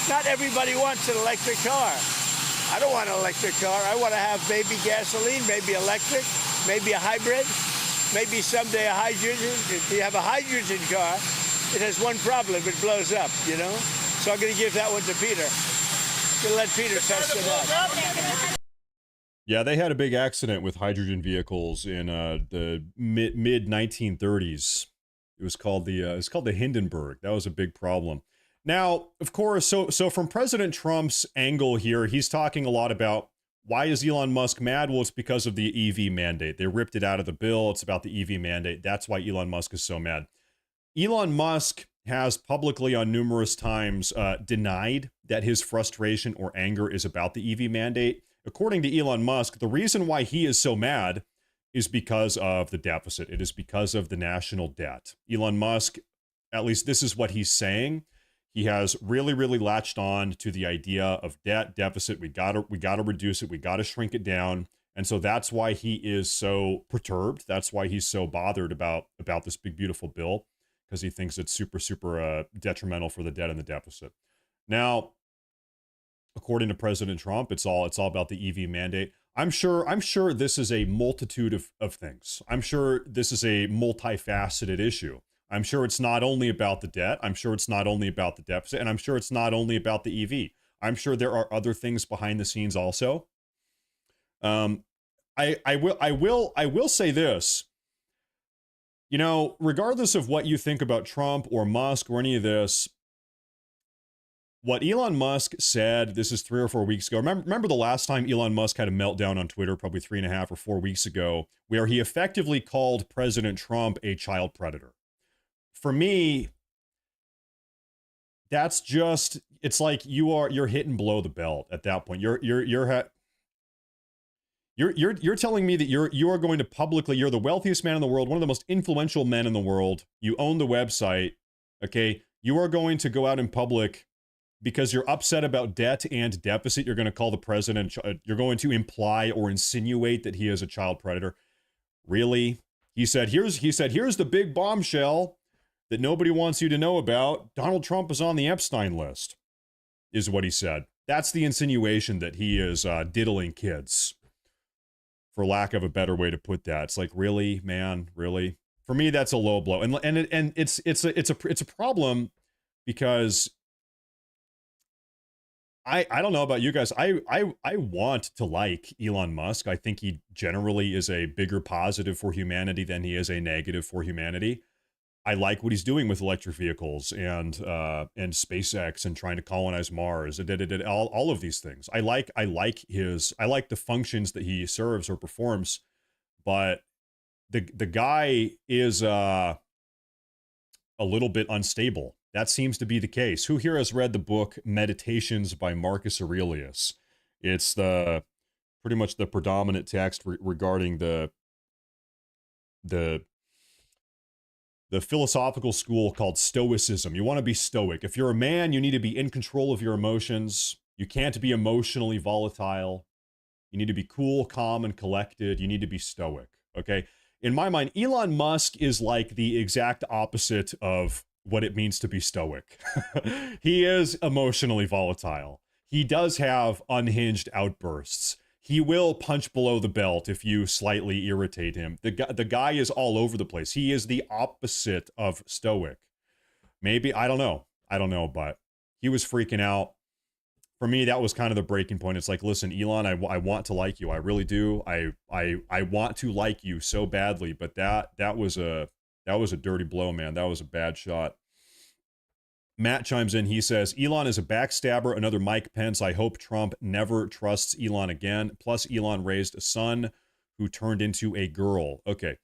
not everybody wants an electric car. I don't want an electric car. I want to have maybe gasoline, maybe electric, maybe a hybrid, maybe someday a hydrogen. If you have a hydrogen car, it has one problem. It blows up, you know? So I'm going to give that one to Peter. I'm going to let Peter test it out. Yeah, they had a big accident with hydrogen vehicles in the mid 1930s. It was called the Hindenburg. That was a big problem. Now, of course, so from President Trump's angle here, he's talking a lot about why is Elon Musk mad? Well, it's because of the EV mandate. They ripped it out of the bill. It's about the EV mandate. That's why Elon Musk is so mad. Elon Musk has publicly on numerous times denied that his frustration or anger is about the EV mandate. According to Elon Musk, the reason why he is so mad is because of the deficit. It is because of the national debt. Elon Musk, at least this is what he's saying. He has really, really latched on to the idea of debt deficit. We gotta reduce it. We gotta shrink it down. And so that's why he is so perturbed. That's why he's so bothered about this big, beautiful bill, because he thinks it's super, super detrimental for the debt and the deficit. Now, according to President Trump, it's all about the EV mandate. I'm sure this is a multitude of things. I'm sure this is a multifaceted issue. I'm sure it's not only about the debt. I'm sure it's not only about the deficit, and I'm sure it's not only about the EV. I'm sure there are other things behind the scenes also. I will say this. You know, regardless of what you think about Trump or Musk or any of this, what Elon Musk said, this is 3 or 4 weeks ago. Remember the last time Elon Musk had a meltdown on Twitter, probably 3.5 or 4 weeks ago, where he effectively called President Trump a child predator. For me, that's just, it's like you're hitting below the belt at that point. You're telling me that you are going to publicly, you're the wealthiest man in the world, one of the most influential men in the world. You own the website. Okay. You are going to go out in public because you're upset about debt and deficit. You're going to call the president, you're going to imply or insinuate that he is a child predator. Really? He said, here's the big bombshell that nobody wants you to know about. Donald Trump is on the Epstein list, is what he said. That's the insinuation that he is diddling kids, for lack of a better way to put that. It's like, really, man, really? For me, that's a low blow, and it's a problem because I don't know about you guys. I want to like Elon Musk. I think he generally is a bigger positive for humanity than he is a negative for humanity. I like what he's doing with electric vehicles and SpaceX and trying to colonize Mars and all of these things. I like the functions that he serves or performs, but the guy is a little bit unstable. That seems to be the case. Who here has read the book Meditations by Marcus Aurelius? It's the pretty much the predominant text regarding the philosophical school called Stoicism. You want to be stoic. If you're a man, you need to be in control of your emotions. You can't be emotionally volatile. You need to be cool, calm, and collected. You need to be stoic. Okay. In my mind, Elon Musk is like the exact opposite of what it means to be stoic. He is emotionally volatile. He does have unhinged outbursts. He will punch below the belt if you slightly irritate him. The guy is all over the place. He is the opposite of stoic. Maybe, I don't know, but he was freaking out. For me, that was kind of the breaking point. It's like, listen, Elon, I want to like you. I really do. I want to like you so badly, but that was a dirty blow, man. That was a bad shot. Matt chimes in. He says, Elon is a backstabber, another Mike Pence. I hope Trump never trusts Elon again. Plus, Elon raised a son who turned into a girl. Okay.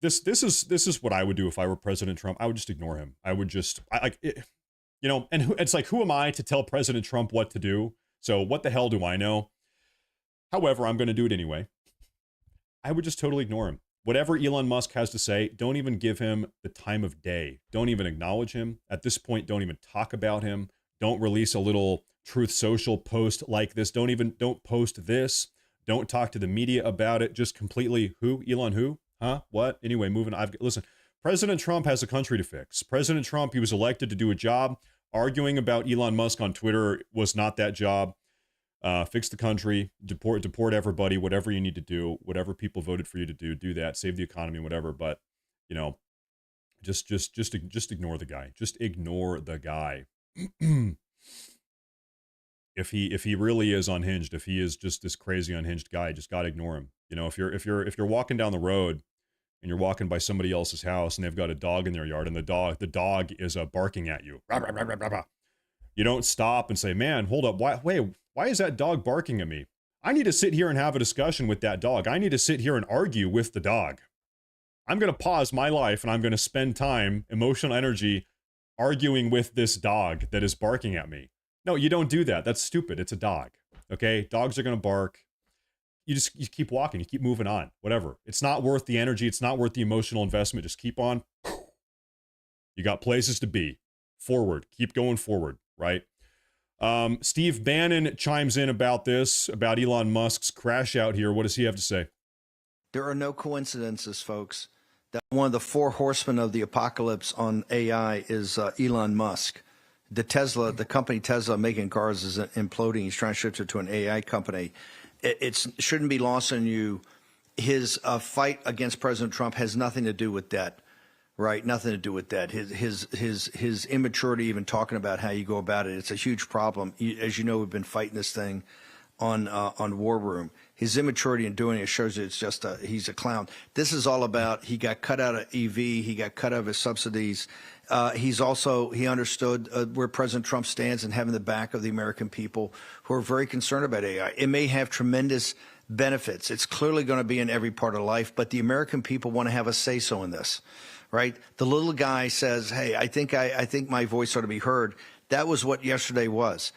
This is what I would do if I were President Trump. I would just ignore him. I would just, and it's like, who am I to tell President Trump what to do? So what the hell do I know? However, I'm going to do it anyway. I would just totally ignore him. Whatever Elon Musk has to say, don't even give him the time of day. Don't even acknowledge him. At this point, don't even talk about him. Don't release a little Truth Social post like this. Don't post this. Don't talk to the media about it. Just completely, who? Elon who? Huh? What? Anyway, moving. Listen, President Trump has a country to fix. President Trump, he was elected to do a job. Arguing about Elon Musk on Twitter was not that job. Fix the country, deport everybody, whatever you need to do, whatever people voted for you to do that, save the economy, whatever. But, just ignore the guy. Just ignore the guy. If he really is unhinged, if he is just this crazy unhinged guy, just gotta ignore him. If you're walking down the road and you're walking by somebody else's house and they've got a dog in their yard and the dog is barking at you, rah, rah, rah, rah, rah. You don't stop and say, man, hold up. Why is that dog barking at me? I need to sit here and have a discussion with that dog. I need to sit here and argue with the dog. I'm going to pause my life and I'm going to spend time, emotional energy, arguing with this dog that is barking at me. No, you don't do that. That's stupid. It's a dog. Okay? Dogs are going to bark. You keep walking. You keep moving on. Whatever. It's not worth the energy. It's not worth the emotional investment. Just keep on. You got places to be. Forward. Keep going forward. Right? Steve Bannon chimes in about this, about Elon Musk's crash out here. What does he have to say? There are no coincidences, folks. That one of the four horsemen of the apocalypse on AI is Elon Musk. The company Tesla making cars is imploding. He's trying to shift it to an AI company. It shouldn't be lost on you. His fight against President Trump has nothing to do with that. Right, nothing to do with that. His immaturity, even talking about how you go about it, it's a huge problem. As you know, we've been fighting this thing on War Room. His immaturity in doing it shows you it's just he's a clown. This is all about he got cut out of EV, he got cut out of his subsidies. He understood where President Trump stands and having the back of the American people who are very concerned about AI. It may have tremendous benefits. It's clearly going to be in every part of life, but the American people want to have a say-so in this. Right, the little guy says, "Hey, I think my voice ought to be heard." That was what yesterday was.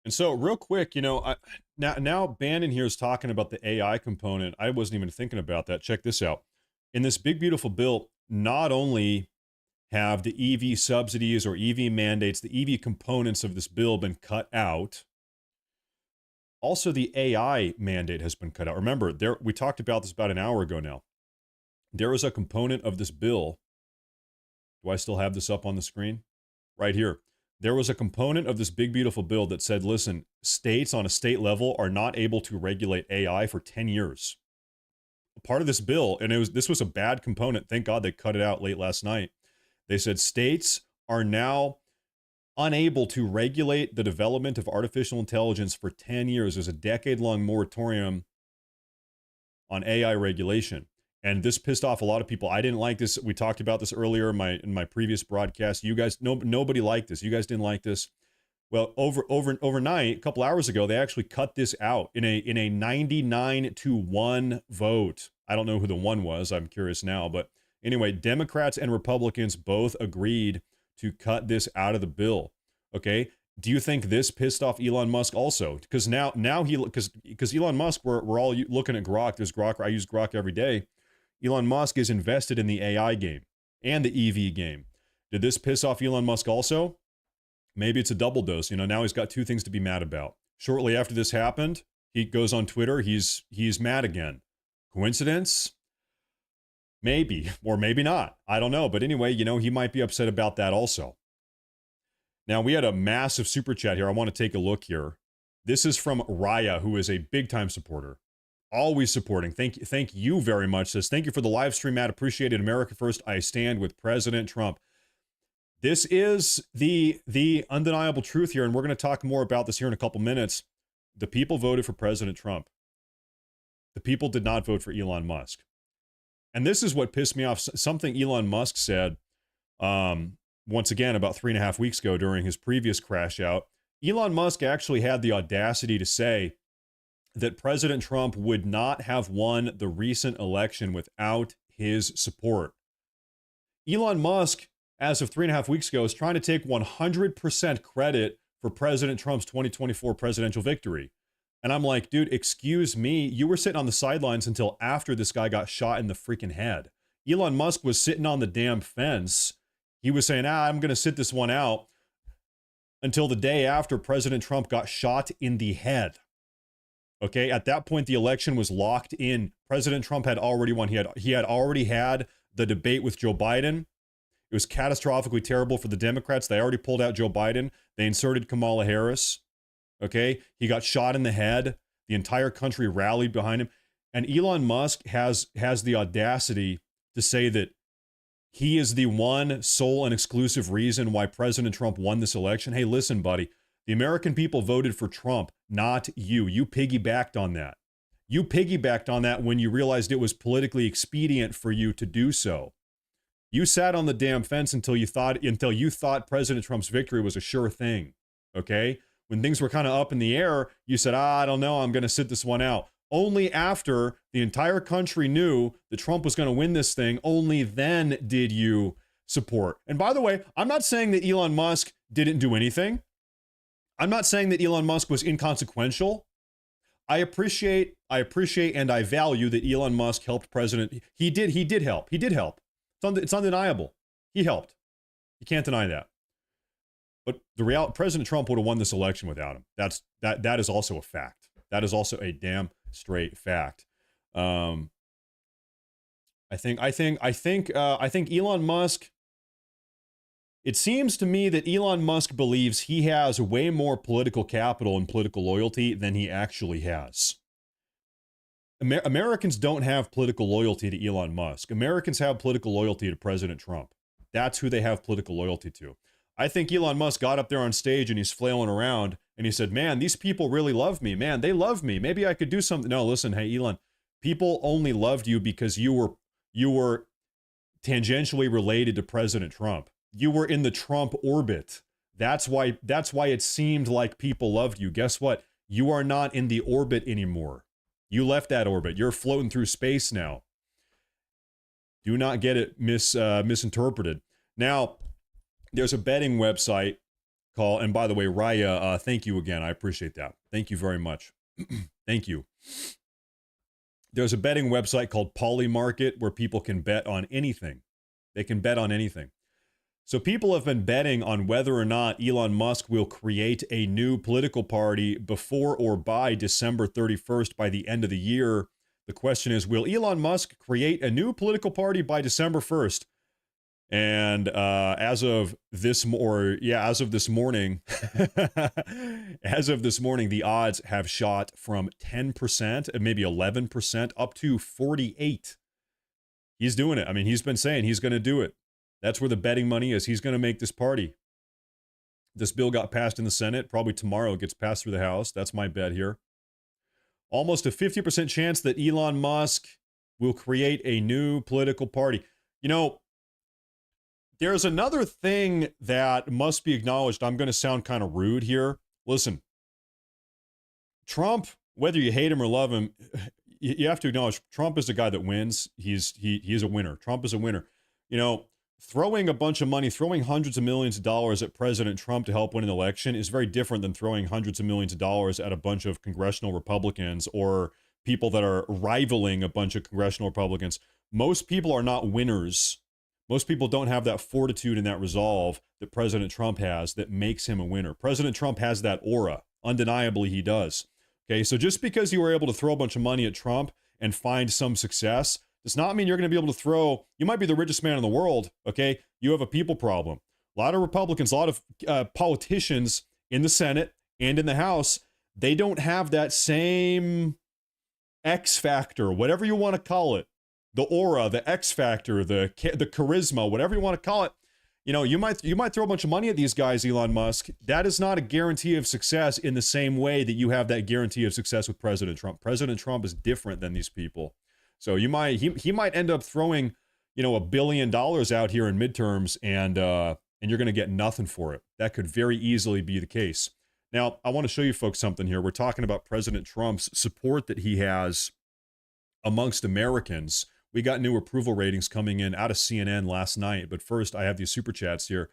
And so, real quick, now Bannon here is talking about the AI component. I wasn't even thinking about that. Check this out. In this big beautiful bill, not only have the EV subsidies or EV mandates, the EV components of this bill been cut out, also the AI mandate has been cut out. Remember, we talked about this about an hour ago now. There is a component of this bill. Do I still have this up on the screen? Right here. There was a component of this big, beautiful bill that said, listen, states on a state level are not able to regulate AI for 10 years. Part of this bill, and this was a bad component. Thank God they cut it out late last night. They said states are now unable to regulate the development of artificial intelligence for 10 years. There's a decade-long moratorium on AI regulation. And this pissed off a lot of people. I didn't like this. We talked about this earlier in my previous broadcast. You guys, nobody liked this. You guys didn't like this. Well, overnight, a couple hours ago, they actually cut this out in a 99-1 vote. I don't know who the one was. I'm curious now. But anyway, Democrats and Republicans both agreed to cut this out of the bill. Okay. Do you think this pissed off Elon Musk also? Because now because Elon Musk, we're all looking at Grok. There's Grok. I use Grok every day. Elon Musk is invested in the AI game and the EV game. Did this piss off Elon Musk also? Maybe it's a double dose. You know, now he's got two things to be mad about. Shortly after this happened, he goes on Twitter. He's mad again. Coincidence? Maybe, or maybe not. I don't know. But anyway, you know, he might be upset about that also. Now, we had a massive super chat here. I want to take a look here. This is from Raya, who is a big-time supporter. Always supporting. Thank you very much. Says, thank you for the live stream, Matt. Appreciated. America first. I stand with President Trump. This is the undeniable truth here, and we're going to talk more about this here in a couple minutes. The people voted for President Trump. The people did not vote for Elon Musk. And this is what pissed me off. Something Elon Musk said, once again, about 3.5 weeks ago during his previous crash out. Elon Musk actually had the audacity to say that President Trump would not have won the recent election without his support. Elon Musk, as of 3.5 weeks ago, is trying to take 100% credit for President Trump's 2024 presidential victory. And I'm like, dude, excuse me. You were sitting on the sidelines until after this guy got shot in the freaking head. Elon Musk was sitting on the damn fence. He was saying, I'm going to sit this one out until the day after President Trump got shot in the head. Okay, at that point, the election was locked in. President Trump had already won. He had already had the debate with Joe Biden. It was catastrophically terrible for the Democrats. They already pulled out Joe Biden. They inserted Kamala Harris. Okay, he got shot in the head. The entire country rallied behind him. And Elon Musk has the audacity to say that he is the one sole and exclusive reason why President Trump won this election. Hey, listen, buddy. The American people voted for Trump, not you. You piggybacked on that. You piggybacked on that when you realized it was politically expedient for you to do so. You sat on the damn fence until you thought President Trump's victory was a sure thing. Okay? When things were kind of up in the air, you said, I don't know, I'm going to sit this one out. Only after the entire country knew that Trump was going to win this thing, only then did you support. And by the way, I'm not saying that Elon Musk didn't do anything. I'm not saying that Elon Musk was inconsequential. I appreciate and I value that Elon Musk helped President. He did help. It's undeniable. He helped. You can't deny that. But the reality, President Trump would have won this election without him. That is also a fact. That is also a damn straight fact. I think Elon Musk. It seems to me that Elon Musk believes he has way more political capital and political loyalty than he actually has. Americans don't have political loyalty to Elon Musk. Americans have political loyalty to President Trump. That's who they have political loyalty to. I think Elon Musk got up there on stage and he's flailing around and he said, man, these people really love me. Man, they love me. Maybe I could do something. No, listen, hey, Elon, people only loved you because you were tangentially related to President Trump. You were in the Trump orbit. That's why it seemed like people loved you. Guess what? You are not in the orbit anymore. You left that orbit. You're floating through space now. Do not get it misinterpreted. Now, there's a betting website called, and by the way, Raya, thank you again. I appreciate that. Thank you very much. Thank you. There's a betting website called Polymarket where people can bet on anything. They can bet on anything. So people have been betting on whether or not Elon Musk will create a new political party before or by December 31st by the end of the year. The question is, will Elon Musk create a new political party by December 1st? And as of this morning, the odds have shot from 10% and maybe 11% up to 48%. He's doing it. I mean, he's been saying he's going to do it. That's where the betting money is. He's going to make this party. This bill got passed in the Senate. Probably tomorrow it gets passed through the House. That's my bet here. Almost a 50% chance that Elon Musk will create a new political party. You know, there's another thing that must be acknowledged. I'm going to sound kind of rude here. Listen, Trump, whether you hate him or love him, you have to acknowledge Trump is a guy that wins. He is a winner. Trump is a winner. You know, throwing a bunch of money, throwing hundreds of millions of dollars at President Trump to help win an election is very different than throwing hundreds of millions of dollars at a bunch of congressional Republicans or people that are rivaling a bunch of congressional Republicans. Most people are not winners. Most people don't have that fortitude and that resolve that President Trump has that makes him a winner. President Trump has that aura. Undeniably, he does. Okay, so just because you were able to throw a bunch of money at Trump and find some success does not mean you're going to be able to throw. You might be the richest man in the world, okay? You have a people problem. A lot of Republicans, a lot of politicians in the Senate and in the House, they don't have that same X factor, whatever you want to call it, the aura, the X factor, the charisma, whatever you want to call it. You know, you might throw a bunch of money at these guys, Elon Musk. That is not a guarantee of success in the same way that you have that guarantee of success with President Trump. President Trump is different than these people. So he might end up throwing, you know, $1 billion out here in midterms, and you're going to get nothing for it. That could very easily be the case. Now, I want to show you folks something here. We're talking about President Trump's support that he has amongst Americans. We got new approval ratings coming in out of CNN last night. But first, I have these super chats here.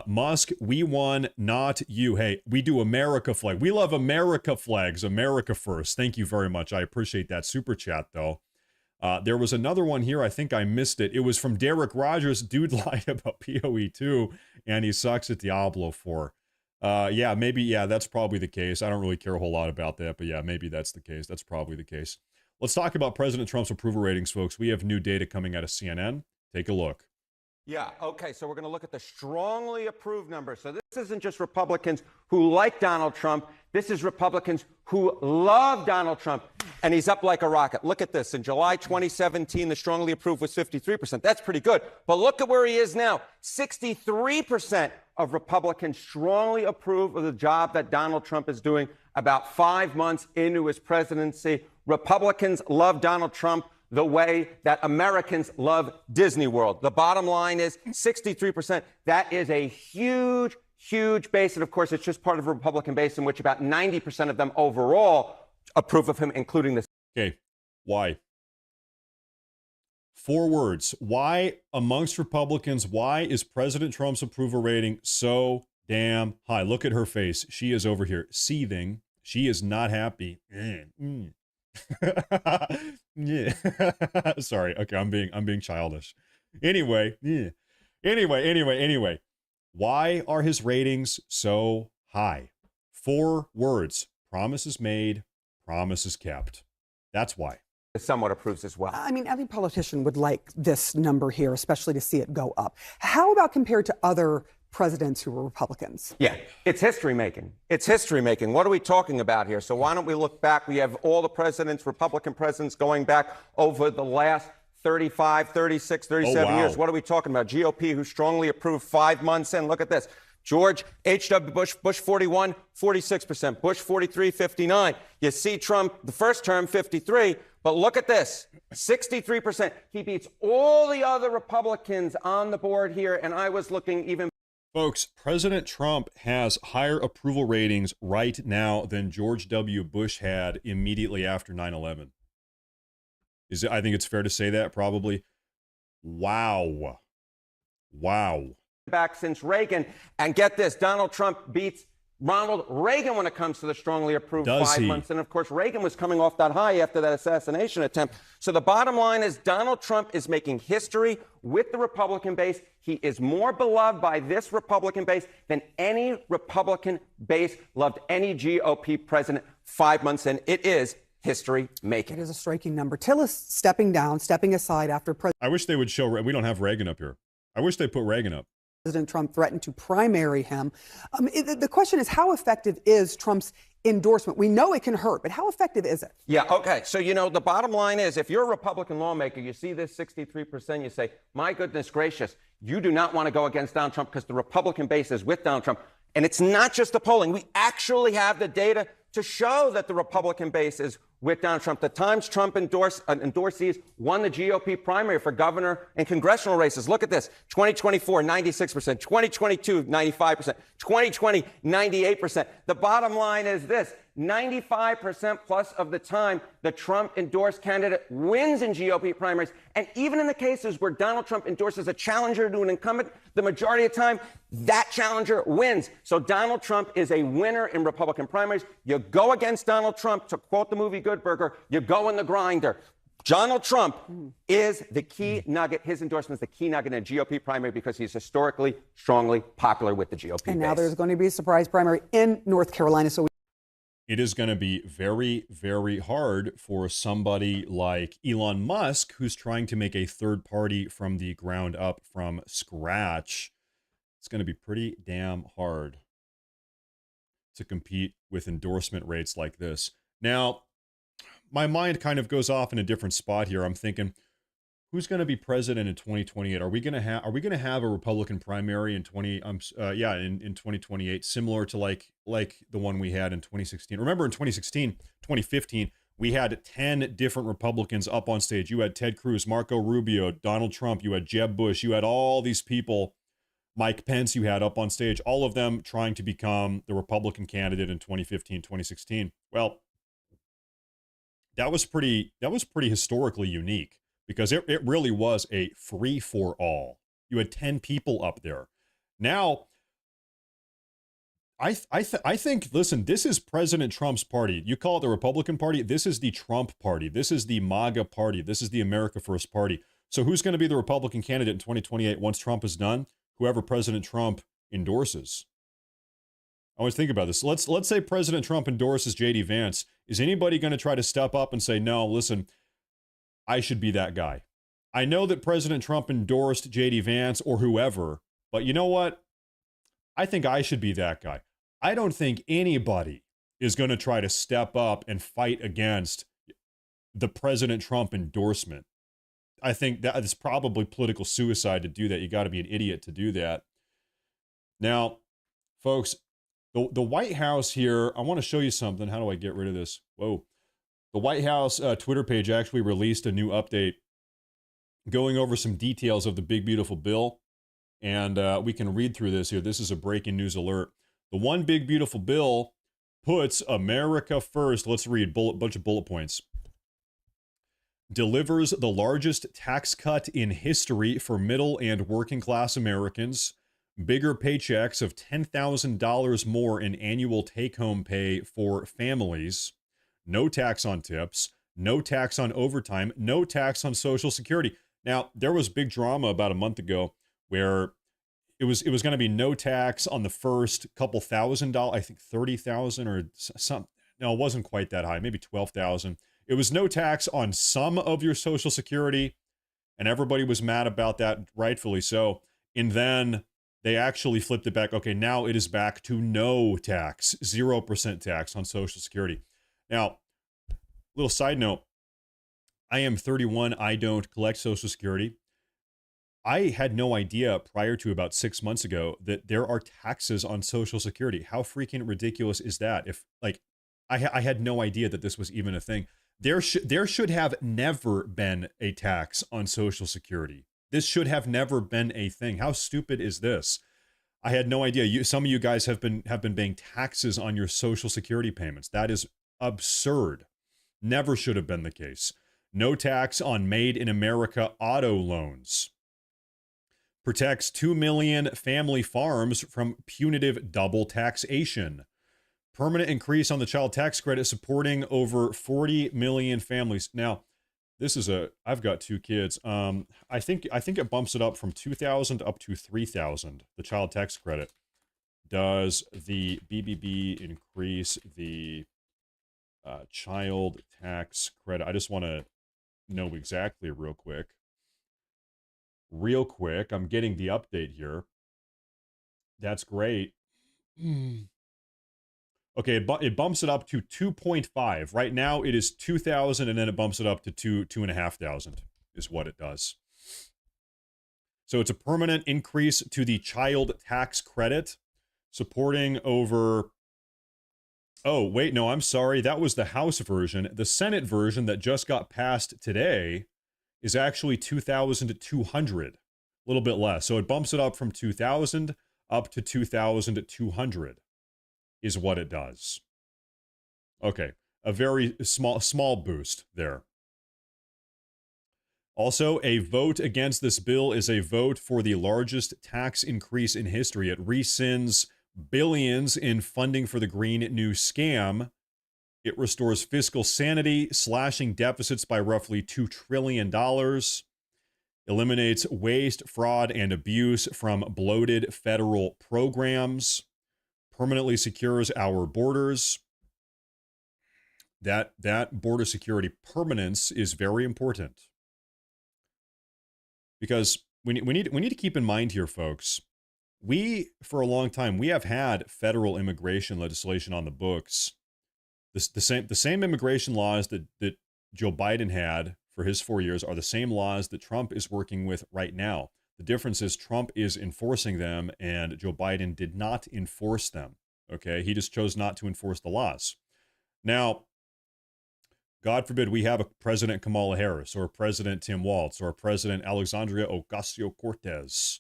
Musk, we won, not you. Hey, we do America flag. We love America flags. America first. Thank you very much. I appreciate that super chat, though. There was another one here. I think I missed it. It was from Derek Rogers. Dude lied about PoE 2, and he sucks at Diablo 4. Yeah, maybe. Yeah, that's probably the case. I don't really care a whole lot about that, but yeah, maybe that's the case. That's probably the case. Let's talk about President Trump's approval ratings, folks. We have new data coming out of CNN. Take a look. Yeah, okay, so we're going to look at the strongly approved numbers. So this isn't just Republicans who like Donald Trump. This is Republicans who love Donald Trump, and he's up like a rocket. Look at this. In July 2017, the strongly approved was 53%. That's pretty good. But look at where he is now. 63% of Republicans strongly approve of the job that Donald Trump is doing about 5 months into his presidency. Republicans love Donald Trump the way that Americans love Disney World. The bottom line is 63%. That is a huge, huge base. And of course, it's just part of a Republican base in which about 90% of them overall approve of him, including this. Okay, why? 4 words. Why amongst Republicans, why is President Trump's approval rating so damn high? Look at her face. She is over here seething. She is not happy. Yeah. Sorry. Okay, I'm being childish. Anyway, yeah. Anyway. Why are his ratings so high? 4 words. Promises made, promises kept. That's why. Somewhat approves as well. I mean, every politician would like this number here, especially to see it go up. How about compared to other presidents who were Republicans? Yeah, it's history making. It's history making. What are we talking about here? So why don't we look back? We have all the presidents, Republican presidents, going back over the last 35, 36, 37 years. What are we talking about? GOP, who strongly approved 5 months in. Look at this. George H.W. Bush, Bush 41, 46%. Bush 43, 59. You see Trump, the first term, 53. But look at this, 63%. He beats all the other Republicans on the board here. And I was looking even. Folks, President Trump has higher approval ratings right now than George W. Bush had immediately after 9/11. I think it's fair to say that, probably. Wow. Back since Reagan. And get this, Donald Trump beats Ronald Reagan when it comes to the strongly approved 5 months. And of course, Reagan was coming off that high after that assassination attempt. So the bottom line is Donald Trump is making history with the Republican base. He is more beloved by this Republican base than any Republican base loved any GOP president 5 months in. It is history making. It is a striking number. Tillis stepping aside after I wish they would show, we don't have Reagan up here. I wish they put Reagan up. President Trump threatened to primary him. The question is, how effective is Trump's endorsement? We know it can hurt, but how effective is it? Yeah, okay. So, you know, the bottom line is if you're a Republican lawmaker, you see this 63%, you say, my goodness gracious, you do not want to go against Donald Trump because the Republican base is with Donald Trump. And it's not just the polling. We actually have the data to show that the Republican base is with Donald Trump. The Times Trump endorsees won the GOP primary for governor and congressional races. Look at this. 2024, 96%. 2022, 95%. 2020, 98%. The bottom line is this. 95% plus of the time, the Trump endorsed candidate wins in GOP primaries. And even in the cases where Donald Trump endorses a challenger to an incumbent, the majority of the time, that challenger wins. So Donald Trump is a winner in Republican primaries. You go against Donald Trump, to quote the movie Good Burger, you go in the grinder. Donald Trump is the key nugget. His endorsement is the key nugget in a GOP primary because he's historically, strongly popular with the GOP And now base. there's going to be a surprise primary in North Carolina. So it is going to be very, very hard for somebody like Elon Musk, who's trying to make a third party from the ground up, from scratch. It's going to be pretty damn hard to compete with endorsement rates like this. Now, my mind kind of goes off in a different spot here. I'm thinking, who's going to be president in 2028? Are we going to have a Republican primary in 2028, similar to like the one we had in 2016? Remember in 2015, we had 10 different Republicans up on stage. You had Ted Cruz, Marco Rubio, Donald Trump, you had Jeb Bush, you had all these people, Mike Pence, you had up on stage, all of them trying to become the Republican candidate in 2015, 2016. Well, that was pretty historically unique, because it really was a free-for-all. You had 10 people up there. Now, I think, listen, this is President Trump's party. You call it the Republican Party. This is the Trump Party. This is the MAGA Party. This is the America First Party. So who's going to be the Republican candidate in 2028 once Trump is done? Whoever President Trump endorses. I always think about this. Let's say President Trump endorses J.D. Vance. Is anybody going to try to step up and say, no, listen, I should be that guy? I know that President Trump endorsed J.D. Vance or whoever, but you know what? I think I should be that guy. I don't think anybody is going to try to step up and fight against the President Trump endorsement. I think that is probably political suicide to do that. You got to be an idiot to do that. Now, folks, the White House here, I want to show you something. How do I get rid of this? Whoa. The White House Twitter page actually released a new update going over some details of the big, beautiful bill. And we can read through this here. This is a breaking news alert. The one big, beautiful bill puts America first. Let's read bunch of bullet points. Delivers the largest tax cut in history for middle and working class Americans. Bigger paychecks of $10,000 more in annual take-home pay for families. No tax on tips. No tax on overtime. No tax on Social Security. Now, there was big drama about a month ago where it was going to be no tax on the first couple $1,000, I think 30,000 or some. No, it wasn't quite that high, maybe 12,000. It was no tax on some of your Social Security, and everybody was mad about that, rightfully so. And then they actually flipped it back. Okay, now it is back to no tax, 0% tax on Social Security. Now, little side note, I am 31. I don't collect Social Security. I had no idea prior to about 6 months ago that there are taxes on Social Security. How freaking ridiculous is that? If like, I had no idea that this was even a thing. There should have never been a tax on Social Security. This should have never been a thing. How stupid is this? I had no idea. Some of you guys have been paying taxes on your Social Security payments. That is absurd. Never should have been the case. No tax on Made in America auto loans. Protects 2 million family farms from punitive double taxation. Permanent increase on the child tax credit supporting over 40 million families. Now, this is I've got 2 kids. I think it bumps it up from 2,000 up to 3,000, the child tax credit. Does the BBB increase the child tax credit? I just want to know exactly real quick. I'm getting the update here. That's great. Okay, it bumps it up to 2.5. Right now it is 2,000, and then it bumps it up to 2,500 is what it does. So it's a permanent increase to the child tax credit supporting over. Oh, wait, no, I'm sorry. That was the House version. The Senate version that just got passed today is actually 2,200, a little bit less. So it bumps it up from 2,000 up to 2,200 is what it does. Okay, a very small boost there. Also, a vote against this bill is a vote for the largest tax increase in history. It rescinds billions in funding for the Green New Scam. It restores fiscal sanity, slashing deficits by roughly $2 trillion. Eliminates waste, fraud, and abuse from bloated federal programs. Permanently secures our borders. That border security permanence is very important. Because we need to keep in mind here, folks, for a long time, we have had federal immigration legislation on the books. The same immigration laws that Joe Biden had for his 4 years are the same laws that Trump is working with right now. The difference is Trump is enforcing them and Joe Biden did not enforce them. Okay, he just chose not to enforce the laws. Now, God forbid we have a President Kamala Harris or a President Tim Walz or a President Alexandria Ocasio-Cortez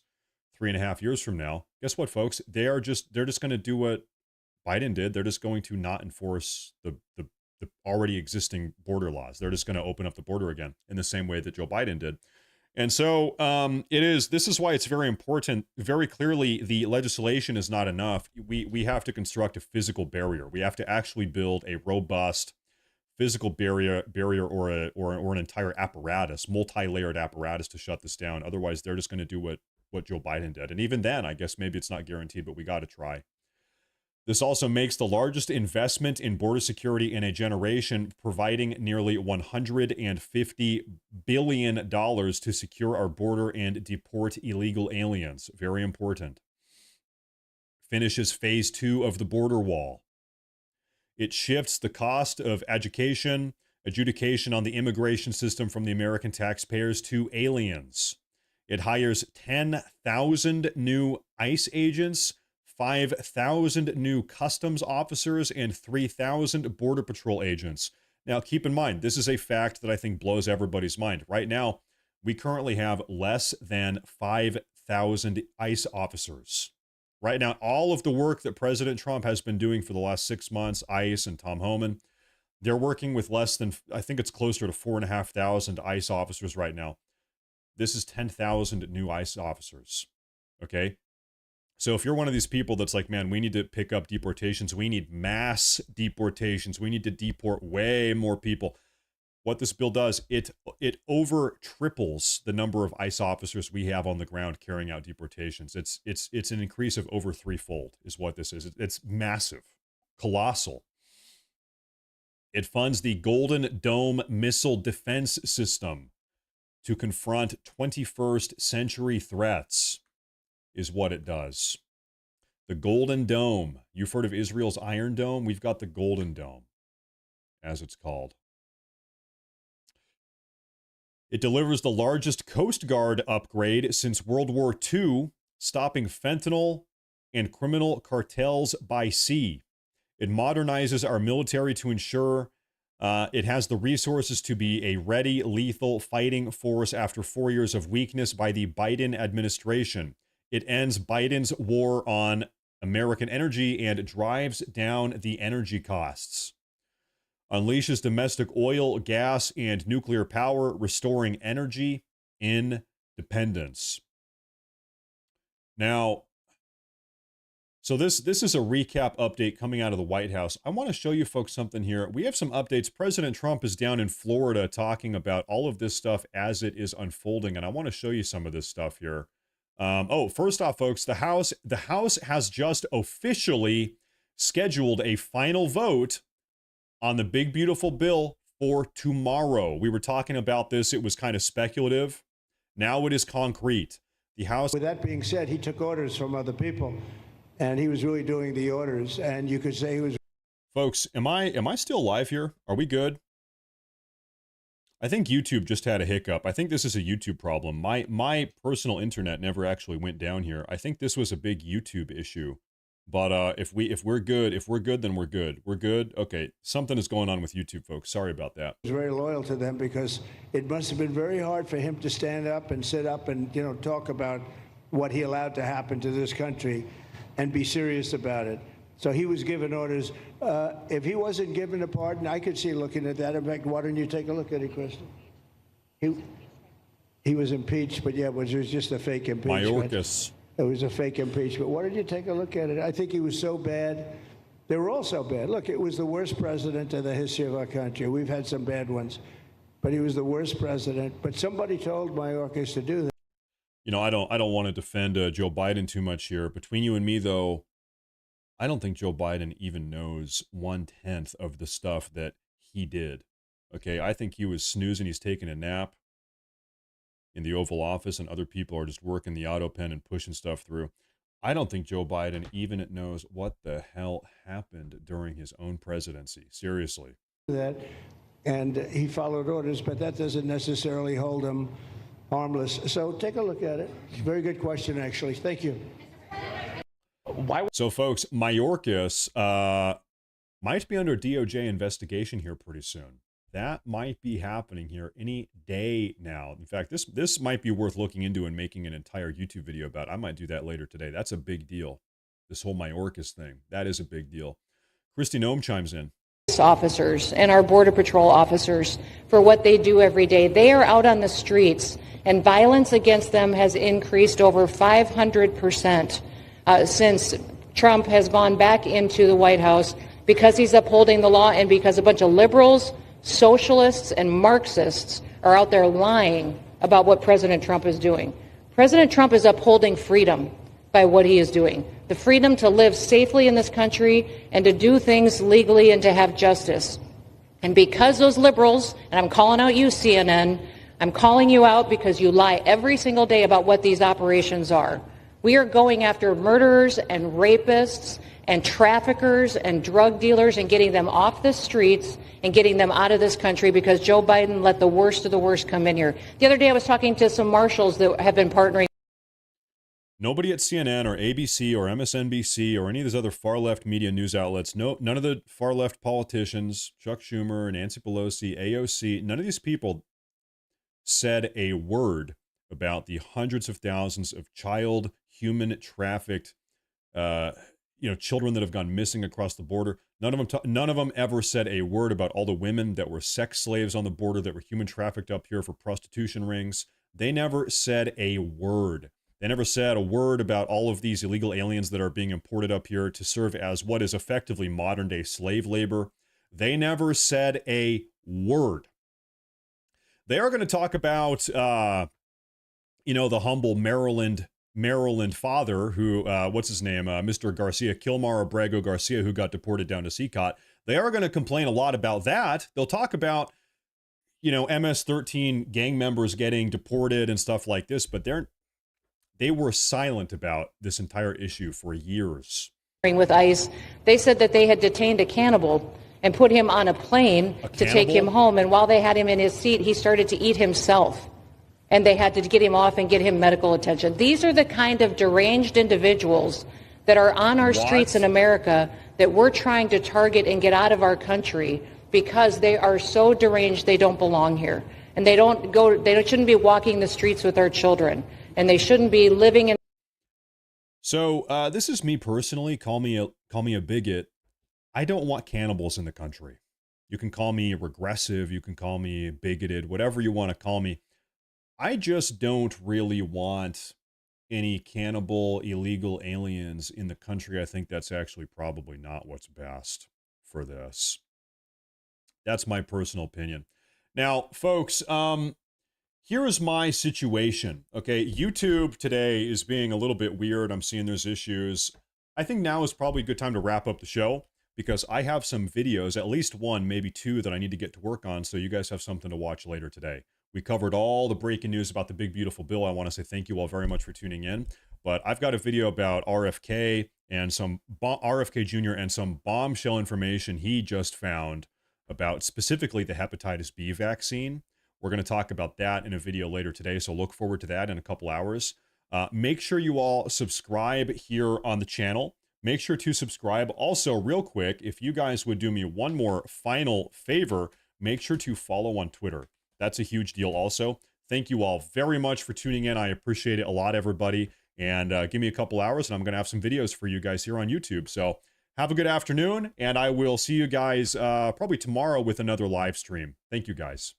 3.5 years from now. Guess what, folks? They're just going to do what Biden did. They're just going to not enforce the already existing border laws. They're just going to open up the border again in the same way that Joe Biden did. And so this is why it's very important. Very clearly, the legislation is not enough. We have to construct a physical barrier. We have to actually build a robust physical barrier or an entire apparatus, multi-layered apparatus to shut this down. Otherwise, they're just going to do what Joe Biden did. And even then, I guess maybe it's not guaranteed, but we got to try. This also makes the largest investment in border security in a generation, providing nearly $150 billion to secure our border and deport illegal aliens. Very important. Finishes phase 2 of the border wall. It shifts the cost of adjudication on the immigration system from the American taxpayers to aliens. It hires 10,000 new ICE agents, 5,000 new customs officers, and 3,000 Border Patrol agents. Now, keep in mind, this is a fact that I think blows everybody's mind. Right now, we currently have less than 5,000 ICE officers. Right now, all of the work that President Trump has been doing for the last 6 months, ICE and Tom Homan, they're working with less than, I think it's closer to 4,500 ICE officers right now. This is 10,000 new ICE officers, okay? So if you're one of these people that's like, man, we need to pick up deportations, we need mass deportations, we need to deport way more people. What this bill does, it over triples the number of ICE officers we have on the ground carrying out deportations. It's an increase of over threefold is what this is. It's massive, colossal. It funds the Golden Dome missile defense system to confront 21st century threats is what it does. The Golden Dome. You've heard of Israel's Iron Dome? We've got the Golden Dome, as it's called. It delivers the largest Coast Guard upgrade since World War II, stopping fentanyl and criminal cartels by sea. It modernizes our military to ensure it has the resources to be a ready, lethal fighting force after 4 years of weakness by the Biden administration. It ends Biden's war on American energy and drives down the energy costs. Unleashes domestic oil, gas, and nuclear power, restoring energy independence. Now, so this is a recap update coming out of the White House. I want to show you folks something here. We have some updates. President Trump is down in Florida talking about all of this stuff as it is unfolding, and I want to show you some of this stuff here. First off, folks, the House has just officially scheduled a final vote on the big, beautiful bill for tomorrow. We were talking about this. It was kind of speculative. Now it is concrete. The House. With that being said, he took orders from other people, and he was really doing the orders. And you could say he was. Folks, am I still live here? Are we good? I think YouTube just had a hiccup. I think this is a YouTube problem. My personal internet never actually went down here. I think this was a big YouTube issue. But if we're good, then we're good. We're good. Okay, something is going on with YouTube, folks. Sorry about that. He was very loyal to them because it must have been very hard for him to stand up and sit up and, talk about what he allowed to happen to this country and be serious about it. So he was given orders. If he wasn't given a pardon, I could see looking at that. In fact, why don't you take a look at it, Kristen? He was impeached, but yeah, it was just a fake impeachment. Mayorkas. It was a fake impeachment. Why don't you take a look at it? I think he was so bad. They were all so bad. Look, it was the worst president in the history of our country. We've had some bad ones, but he was the worst president. But somebody told Mayorkas to do that. I don't want to defend Joe Biden too much here. Between you and me, though, I don't think Joe Biden even knows 1/10 of the stuff that he did. Okay, I think he was snoozing. He's taking a nap in the Oval Office, and other people are just working the auto pen and pushing stuff through. I don't think Joe Biden even knows what the hell happened during his own presidency. Seriously. That, and he followed orders, but that doesn't necessarily hold him harmless. So take a look at it. Very good question, actually. Thank you. So, folks, Mayorkas might be under DOJ investigation here pretty soon. That might be happening here any day now. In fact, this might be worth looking into and making an entire YouTube video about. I might do that later today. That's a big deal. This whole Mayorkas thing, that is a big deal. Christy Noem chimes in. Officers and our Border Patrol officers for what they do every day. They are out on the streets, and violence against them has increased over 500% since Trump has gone back into the White House because he's upholding the law and because a bunch of liberals, socialists, and Marxists are out there lying about what President Trump is doing. President Trump is upholding freedom by what he is doing. The freedom to live safely in this country and to do things legally and to have justice. And because those liberals, and I'm calling out you, CNN, I'm calling you out because you lie every single day about what these operations are. We are going after murderers and rapists and traffickers and drug dealers and getting them off the streets and getting them out of this country because Joe Biden let the worst of the worst come in here. The other day I was talking to some marshals that have been partnering. Nobody at CNN or ABC or MSNBC or any of these other far-left media news outlets, none of the far-left politicians, Chuck Schumer, Nancy Pelosi, AOC, none of these people said a word about the hundreds of thousands of child human trafficked children that have gone missing across the border. None of them ever said a word about all the women that were sex slaves on the border, that were human trafficked up here for prostitution rings. They never said a word. They never said a word about all of these illegal aliens that are being imported up here to serve as what is effectively modern day slave labor. They never said a word. They are going to talk about, the humble Maryland father who, what's his name? Mr. Garcia, Kilmar Abrego Garcia, who got deported down to CCOT. They are going to complain a lot about that. They'll talk about, MS-13 gang members getting deported and stuff like this, but they were silent about this entire issue for years. With ICE, they said that they had detained a cannibal and put him on a plane to take him home. And while they had him in his seat, he started to eat himself. And they had to get him off and get him medical attention. These are the kind of deranged individuals that are on our streets in America that we're trying to target and get out of our country because they are so deranged they don't belong here. And they shouldn't be walking the streets with our children. And they shouldn't be living in. So this is me personally. Call me a bigot. I don't want cannibals in the country. You can call me regressive. You can call me bigoted. Whatever you want to call me. I just don't really want any cannibal illegal aliens in the country. I think that's actually probably not what's best for this. That's my personal opinion. Now, folks, here is my situation. Okay, YouTube today is being a little bit weird. I'm seeing there's issues. I think now is probably a good time to wrap up the show because I have some videos, at least one, maybe two, that I need to get to work on so you guys have something to watch later today. We covered all the breaking news about the big, beautiful bill. I want to say thank you all very much for tuning in. But I've got a video about RFK and some RFK Jr. and some bombshell information he just found about specifically the hepatitis B vaccine. We're going to talk about that in a video later today, so look forward to that in a couple hours. Make sure you all subscribe here on the channel. make sure to subscribe. Also, real quick, if you guys would do me one more final favor, make sure to follow on Twitter. That's a huge deal also. Thank you all very much for tuning in. I appreciate it a lot, everybody. And give me a couple hours and I'm going to have some videos for you guys here on YouTube. So have a good afternoon, and I will see you guys probably tomorrow with another live stream. Thank you, guys.